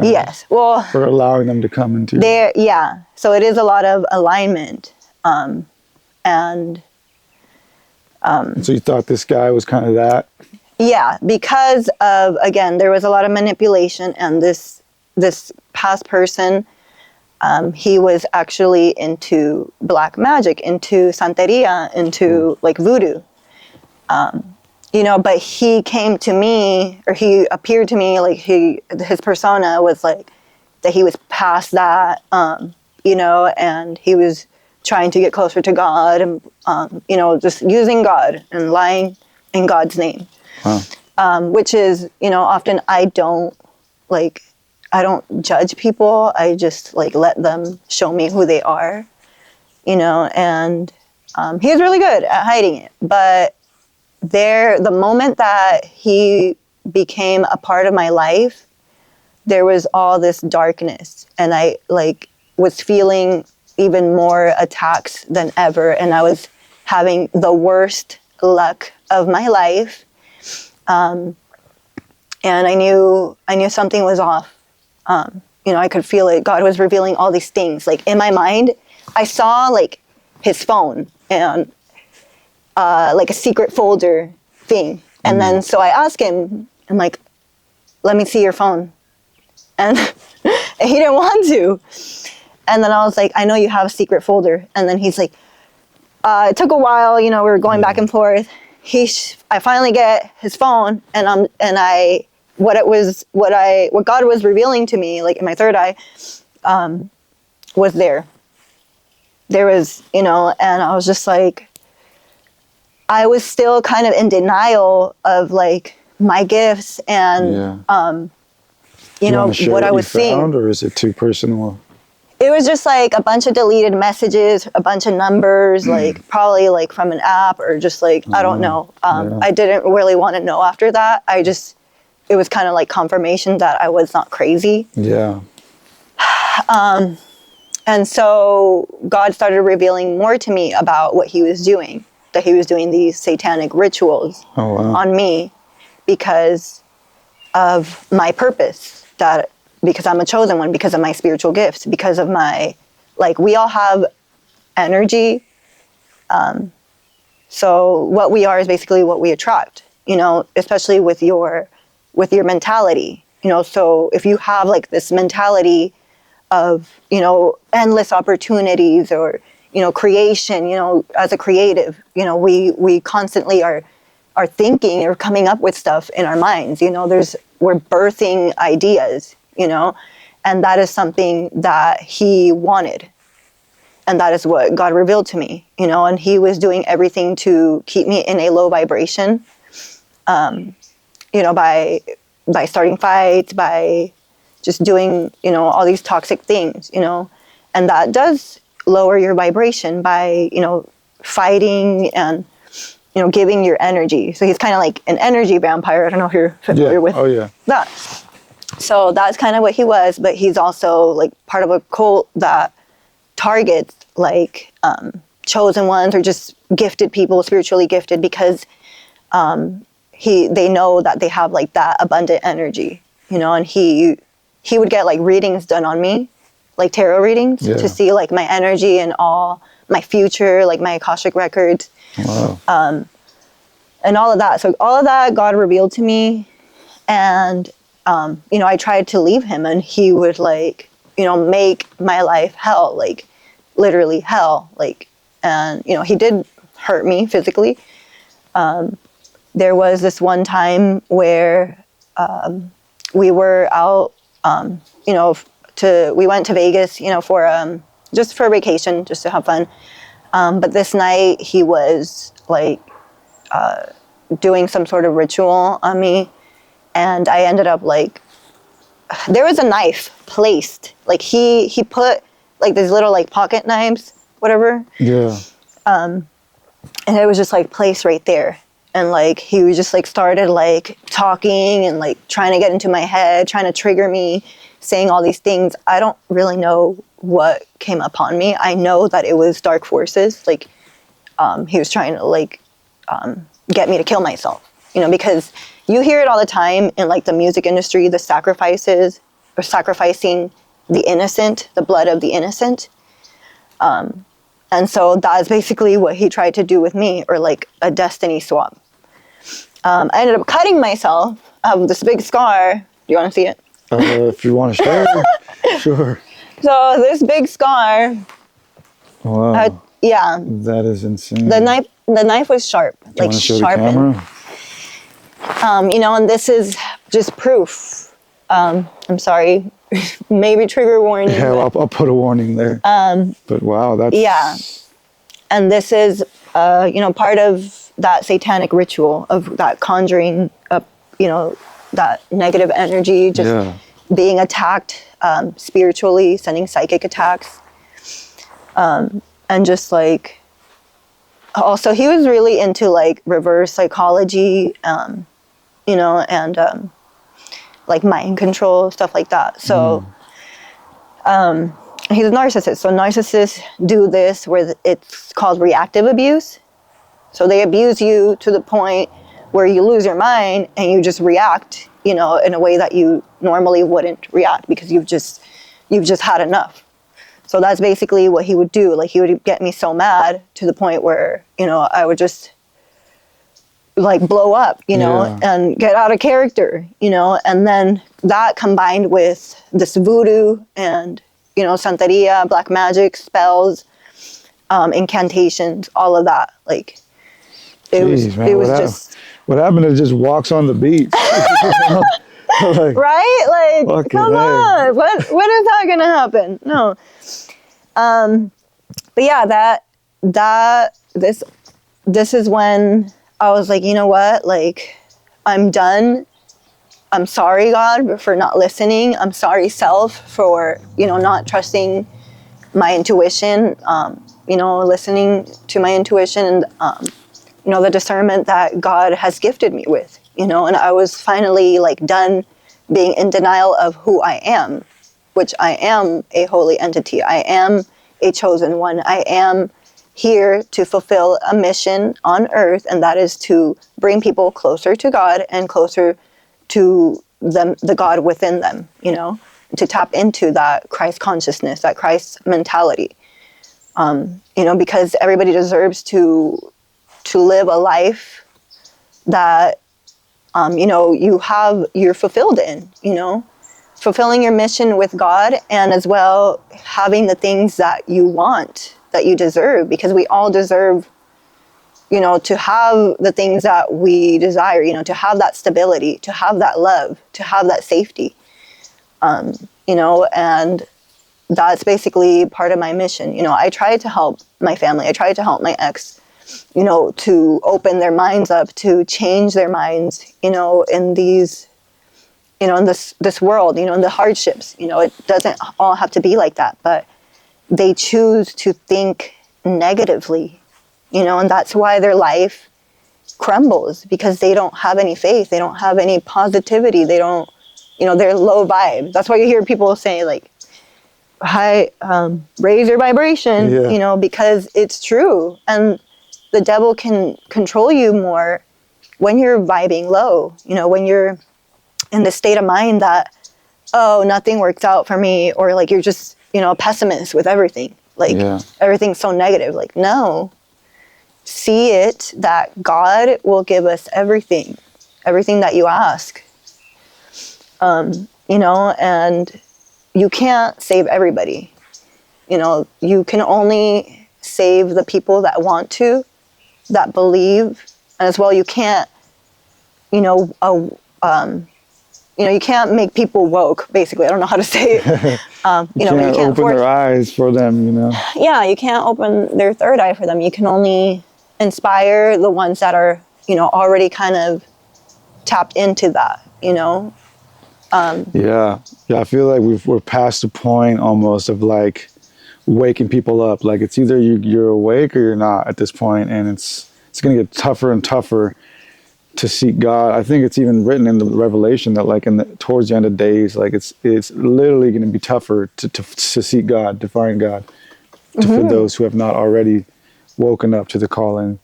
Speaker 1: Yes. Well,
Speaker 2: for allowing them to come into
Speaker 1: there. Yeah. So it is a lot of alignment. And
Speaker 2: so you thought this guy was kind of that?
Speaker 1: Yeah, because of, again, there was a lot of manipulation, and this past person, he was actually into black magic, into santeria, into like voodoo. But he came to me, or he appeared to me, like his persona was like that he was past that, and he was trying to get closer to God, and just using God and lying in God's name. Wow. Which is, often I don't judge people. I just like let them show me who they are, and he was really good at hiding it. But the moment that he became a part of my life, there was all this darkness, and I was feeling even more attacks than ever, and I was having the worst luck of my life. and I knew something was off. I could feel it. God was revealing all these things. Like in my mind, I saw like his phone and like a secret folder thing. And then so I asked him, I'm like, let me see your phone. And he didn't want to. And then I was like, I know you have a secret folder. And then he's like, it took a while, we were going back and forth. I finally get his phone, and what God was revealing to me, like in my third eye, was there. There was, and I was just like, I was still kind of in denial of like my gifts and, what I was seeing.
Speaker 2: Or is it too personal?
Speaker 1: It was just like a bunch of deleted messages, a bunch of numbers, like probably like from an app or just like, I don't know. I didn't really want to know after that. It was kind of like confirmation that I was not crazy.
Speaker 2: Yeah.
Speaker 1: And so God started revealing more to me about what he was doing, that he was doing these satanic rituals on me because of my purpose, because I'm a chosen one, because of my spiritual gifts, because of we all have energy. So what we are is basically what we attract, especially with your mentality, so if you have like this mentality of, endless opportunities or, creation, as a creative, we constantly are thinking or coming up with stuff in our minds, we're birthing ideas, and that is something that he wanted. And that is what God revealed to me, and he was doing everything to keep me in a low vibration, by starting fights, by just doing, all these toxic things, and that does lower your vibration by, fighting and, giving your energy. So he's kind of like an energy vampire. I don't know if you're familiar with that. So that's kind of what he was, but he's also like part of a cult that targets like chosen ones or just gifted people, spiritually gifted, because they know that they have like that abundant energy, and he would get like readings done on me, like tarot readings, to see like my energy and all my future, like my Akashic records.
Speaker 2: Wow.
Speaker 1: And all of that. So all of that God revealed to me, and I tried to leave him, and he would like, make my life hell, like literally hell, like, and he did hurt me physically. There was this one time where we were out, we went to Vegas, for just for vacation, just to have fun. But this night he was like doing some sort of ritual on me, and I ended up like, there was a knife placed, like he put like these little like pocket knives, whatever.
Speaker 2: Yeah.
Speaker 1: And it was just like placed right there. And like, he was just like started like talking and like trying to get into my head, trying to trigger me, saying all these things. I don't really know what came upon me. I know that it was dark forces. Like, he was trying to like, get me to kill myself, because you hear it all the time in like the music industry, the sacrifices or sacrificing the innocent, the blood of the innocent. And so that's basically what he tried to do with me, or like a destiny swap. I ended up cutting myself. I have this big scar. Do you want to see it?
Speaker 2: If you want to share, sure.
Speaker 1: So this big scar.
Speaker 2: Wow.
Speaker 1: Yeah.
Speaker 2: That is insane.
Speaker 1: The knife was sharp,
Speaker 2: Do you
Speaker 1: like
Speaker 2: want to show
Speaker 1: sharpened.
Speaker 2: the camera?
Speaker 1: And this is just proof. I'm sorry, maybe trigger warning.
Speaker 2: Yeah, I'll put a warning there. But wow, that's...
Speaker 1: Yeah. And this is, part of that satanic ritual of that conjuring up, that negative energy, just being attacked spiritually, sending psychic attacks. And just like, also he was really into like reverse psychology, and like mind control, stuff like that. So he's a narcissist. So narcissists do this where it's called reactive abuse. So they abuse you to the point where you lose your mind and you just react, you know, in a way that you normally wouldn't react because you've just had enough. So that's basically what he would do. Like, he would get me so mad to the point where, you know, I would just like blow up, you know, and get out of character, you know. And then that combined with this voodoo and, you know, santeria, black magic, spells, incantations, all of that. Like, it was just...
Speaker 2: What happened to just walks on the beach? Like,
Speaker 1: right? Like, come on. When is that going to happen? No. But yeah, this is when I was like, you know what? Like, I'm done. I'm sorry, God, for not listening. I'm sorry, self, for, you know, not trusting my intuition, you know, listening to my intuition and, you know, the discernment that God has gifted me with, you know. And I was finally like done being in denial of who I am, which I am a holy entity. I am a chosen one. I am here to fulfill a mission on earth, and that is to bring people closer to God and closer to them, the God within them, you know, to tap into that Christ consciousness, that Christ mentality, you know, because everybody deserves to live a life that, you know, you're fulfilled in, you know, fulfilling your mission with God, and as well having the things that you want, that you deserve, because we all deserve, you know, to have the things that we desire, you know, to have that stability, to have that love, to have that safety, you know. And that's basically part of my mission. You know, I tried to help my family. I tried to help my ex, you know, to open their minds up, to change their minds, you know, in these, you know, in this world, you know, in the hardships. You know, it doesn't all have to be like that, but they choose to think negatively, you know, and that's why their life crumbles, because they don't have any faith. They don't have any positivity. They don't, you know, they're low vibe. That's why you hear people say, like, high, raise your vibration, you know, because it's true. And the devil can control you more when you're vibing low, you know, when you're in the state of mind that, oh, nothing works out for me, or like you're just, you know, a pessimist with everything. Like, everything's so negative. Like, no. See it that God will give us everything that you ask. You know, and you can't save everybody. You know, you can only save the people that want to, that believe, and as well, you can't, you know, you know, you can't make people woke, basically. I don't know how to say it. You know,
Speaker 2: you can't open their eyes for them, you know.
Speaker 1: Yeah, you can't open their third eye for them. You can only inspire the ones that are, you know, already kind of tapped into that, you know.
Speaker 2: Yeah, I feel like we're past the point almost of like waking people up. Like, it's either you're awake or you're not at this point, and it's going to get tougher and tougher to seek God. I think it's even written in the Revelation that, like, towards the end of days, like it's literally going to be tougher to seek God, to find God, for those who have not already woken up to the calling.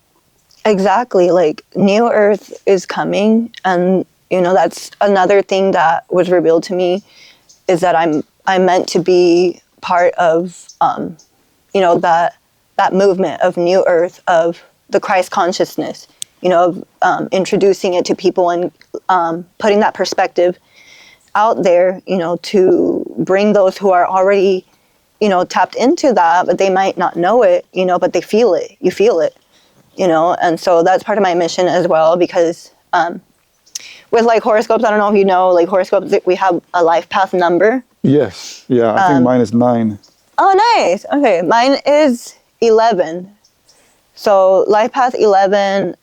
Speaker 1: Exactly. Like, new earth is coming, and you know, that's another thing that was revealed to me, is that I'm meant to be part of, you know, that movement of new earth, of the Christ consciousness, you know, of introducing it to people and putting that perspective out there, you know, to bring those who are already, you know, tapped into that, but they might not know it, you know, but they feel it. You feel it, you know, and so that's part of my mission as well, because with like horoscopes, I don't know if you know, like horoscopes, we have a life path number.
Speaker 2: Yes. Yeah, I think mine is 9.
Speaker 1: Oh, nice. Okay, mine is 11. So life path 11,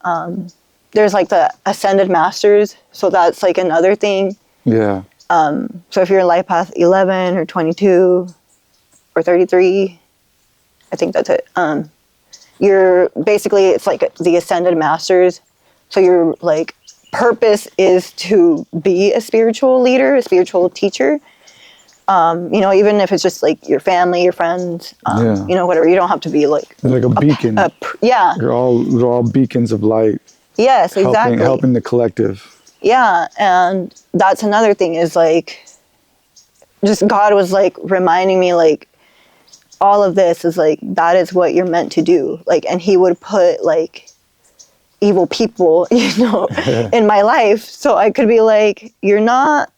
Speaker 1: there's like the ascended masters, so that's like another thing.
Speaker 2: Yeah.
Speaker 1: So if you're in life path 11 or 22 or 33, I think that's it. You're basically, it's like the ascended masters. So your like purpose is to be a spiritual leader, a spiritual teacher. You know, even if it's just like your family, your friends, you know, whatever. You don't have to be like...
Speaker 2: It's like a beacon.
Speaker 1: Yeah.
Speaker 2: We're all beacons of light.
Speaker 1: Yes, exactly.
Speaker 2: Helping the collective.
Speaker 1: Yeah, and that's another thing is like, just God was like reminding me like, all of this is like, that is what you're meant to do. Like, and he would put like evil people, in my life, so I could be like, you're not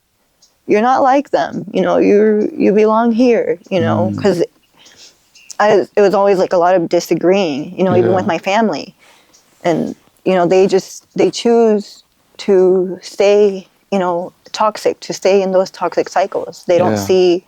Speaker 1: like them, you belong here, because it was always like a lot of disagreeing, even with my family, and they choose to stay, toxic, to stay in those toxic cycles. They don't see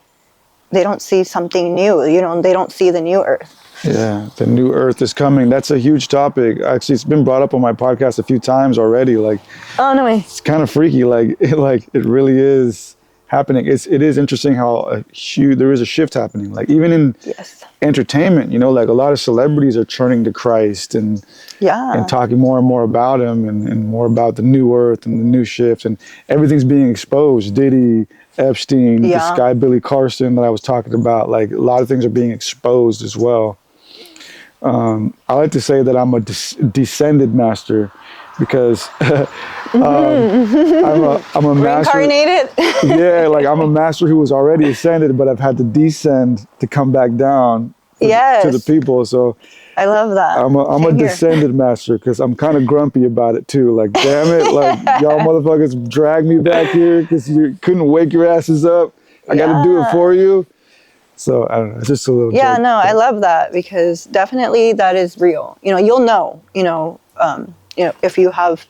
Speaker 1: something new, they don't see the new earth.
Speaker 2: Yeah, the new earth is coming. That's a huge topic. Actually, it's been brought up on my podcast a few times already. Like,
Speaker 1: Oh, no way.
Speaker 2: it's kind of freaky. Like it really is happening. It is interesting how there is a shift happening. Like, even in
Speaker 1: Yes.
Speaker 2: entertainment, like a lot of celebrities are turning to Christ and talking more and more about him, and more about the new earth and the new shift, and everything's being exposed. Diddy, Epstein, this guy Billy Carson that I was talking about. Like, a lot of things are being exposed as well. I like to say that I'm a descended master, because I'm a master.
Speaker 1: Reincarnated.
Speaker 2: Yeah, like I'm a master who was already ascended, but I've had to descend to come back down to the people. So
Speaker 1: I love that.
Speaker 2: I'm a descended master, because I'm kind of grumpy about it too. Like, damn it, like y'all motherfuckers drag me back here because you couldn't wake your asses up. I got to do it for you. So I don't know, it's just a little joke.
Speaker 1: No, I love that, because definitely that is real. You'll know, if you have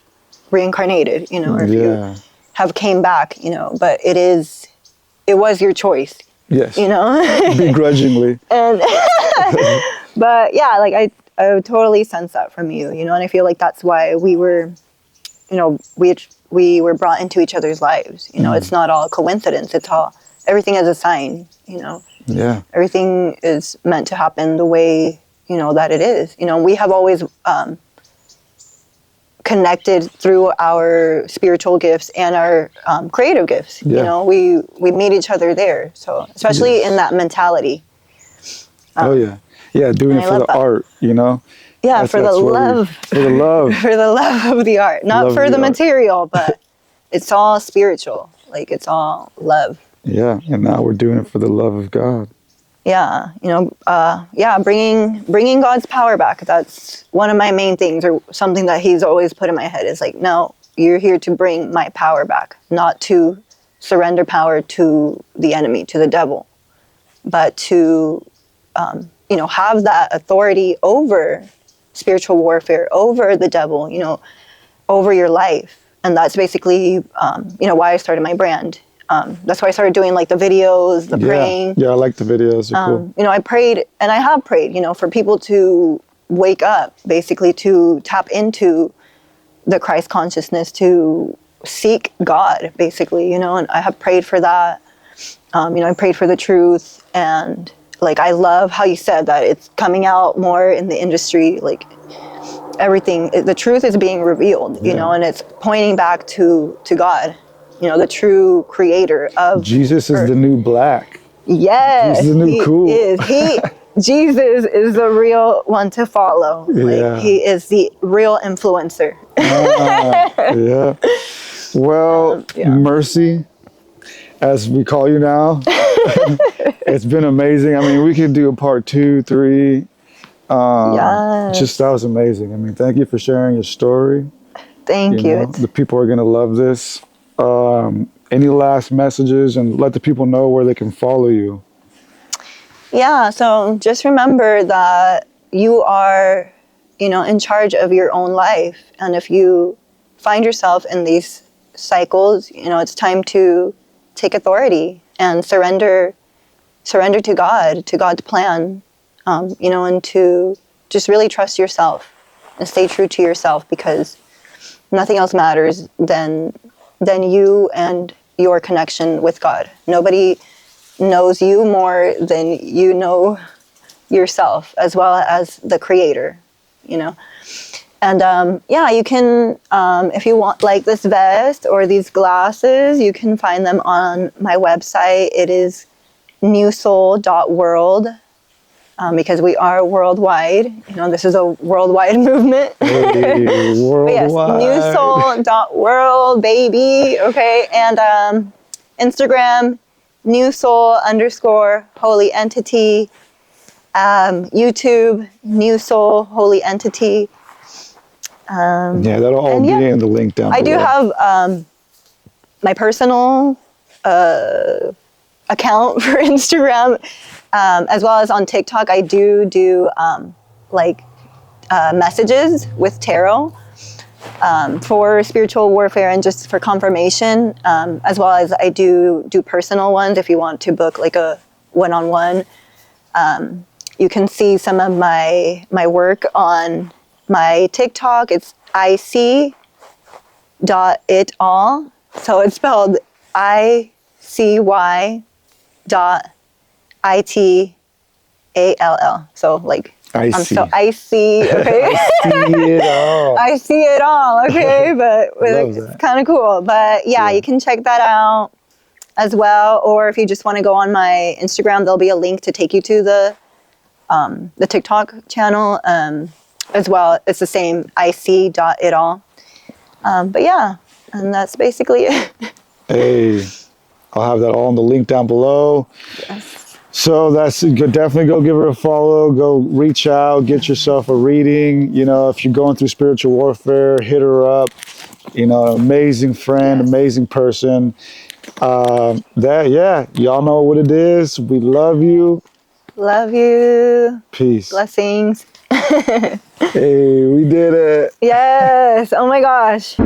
Speaker 1: reincarnated, or if you have came back, but it was your choice.
Speaker 2: Yes. Begrudgingly.
Speaker 1: And but yeah, like I would totally sense that from you, and I feel like that's why we were, we were brought into each other's lives. It's not all coincidence. It's all, everything is a sign,
Speaker 2: Yeah.
Speaker 1: Everything is meant to happen the way, that it is. We have always connected through our spiritual gifts and our creative gifts.
Speaker 2: Yeah.
Speaker 1: We meet each other there. So especially in that mentality.
Speaker 2: Doing it for the art,
Speaker 1: Yeah, for the love.
Speaker 2: For the love.
Speaker 1: For the love of the art. Not for the material, but it's all spiritual. Like, it's all love.
Speaker 2: Yeah, and now we're doing it for the love of God.
Speaker 1: Yeah, bringing God's power back. That's one of my main things, or something that he's always put in my head, is like, no, you're here to bring my power back, not to surrender power to the enemy, to the devil, but to, have that authority over spiritual warfare, over the devil, over your life. And that's basically, why I started my brand. That's why I started doing like the videos, the praying.
Speaker 2: Yeah, I like the videos. They're cool.
Speaker 1: I prayed, and I have prayed, for people to wake up, basically to tap into the Christ consciousness, to seek God, basically, and I have prayed for that. I prayed for the truth, and like, I love how you said that it's coming out more in the industry, like everything, the truth is being revealed, and it's pointing back to God. The true creator of
Speaker 2: Jesus
Speaker 1: earth.
Speaker 2: Is the new black.
Speaker 1: Yes,
Speaker 2: Jesus is the new cool.
Speaker 1: Jesus is the real one to follow.
Speaker 2: Yeah.
Speaker 1: Like, he is the real influencer.
Speaker 2: Yeah. Well, Mercy, as we call you now, it's been amazing. I mean, we could do a part 2, 3. Just, that was amazing. I mean, thank you for sharing your story.
Speaker 1: Thank you.
Speaker 2: The people are going to love this. Any last messages, and let the people know where they can follow you?
Speaker 1: Yeah, so just remember that you are, in charge of your own life. And if you find yourself in these cycles, it's time to take authority and surrender to God, to God's plan, and to just really trust yourself and stay true to yourself, because nothing else matters than you and your connection with God. Nobody knows you more than you know yourself, as well as the Creator, And you can, if you want like this vest or these glasses, you can find them on my website. It is newsoul.world. because we are worldwide. You know, this is a worldwide movement.
Speaker 2: Hey,
Speaker 1: But yes,
Speaker 2: worldwide.
Speaker 1: newsoul.world, baby. Okay, and Instagram, newsoul_holy entity. YouTube, New Soul Holy Entity.
Speaker 2: Yeah, that'll all
Speaker 1: and
Speaker 2: be
Speaker 1: yeah,
Speaker 2: in the link down
Speaker 1: I
Speaker 2: below.
Speaker 1: do have my personal account for Instagram, as well as on TikTok. I do messages with tarot for spiritual warfare and just for confirmation, as well as I do personal ones if you want to book like a one-on-one. You can see some of my work on my TikTok. It's icy.itall. So it's spelled ICY.ITALL. So like I'm so icy. Okay.
Speaker 2: I see it all.
Speaker 1: I see it all. Okay, but
Speaker 2: Love
Speaker 1: it's
Speaker 2: that.
Speaker 1: kind of cool. But yeah, you can check that out as well. Or if you just want to go on my Instagram, there'll be a link to take you to the TikTok channel as well. It's the same ic.itall. But yeah, and that's basically it.
Speaker 2: Hey, I'll have that all in the link down below.
Speaker 1: Yes.
Speaker 2: So definitely go give her a follow. Go reach out, get yourself a reading. You know, if you're going through spiritual warfare, hit her up. You know, amazing friend, amazing person. Y'all know what it is. We love you.
Speaker 1: Love you.
Speaker 2: Peace.
Speaker 1: Blessings.
Speaker 2: Hey, we did it.
Speaker 1: Yes. Oh my gosh.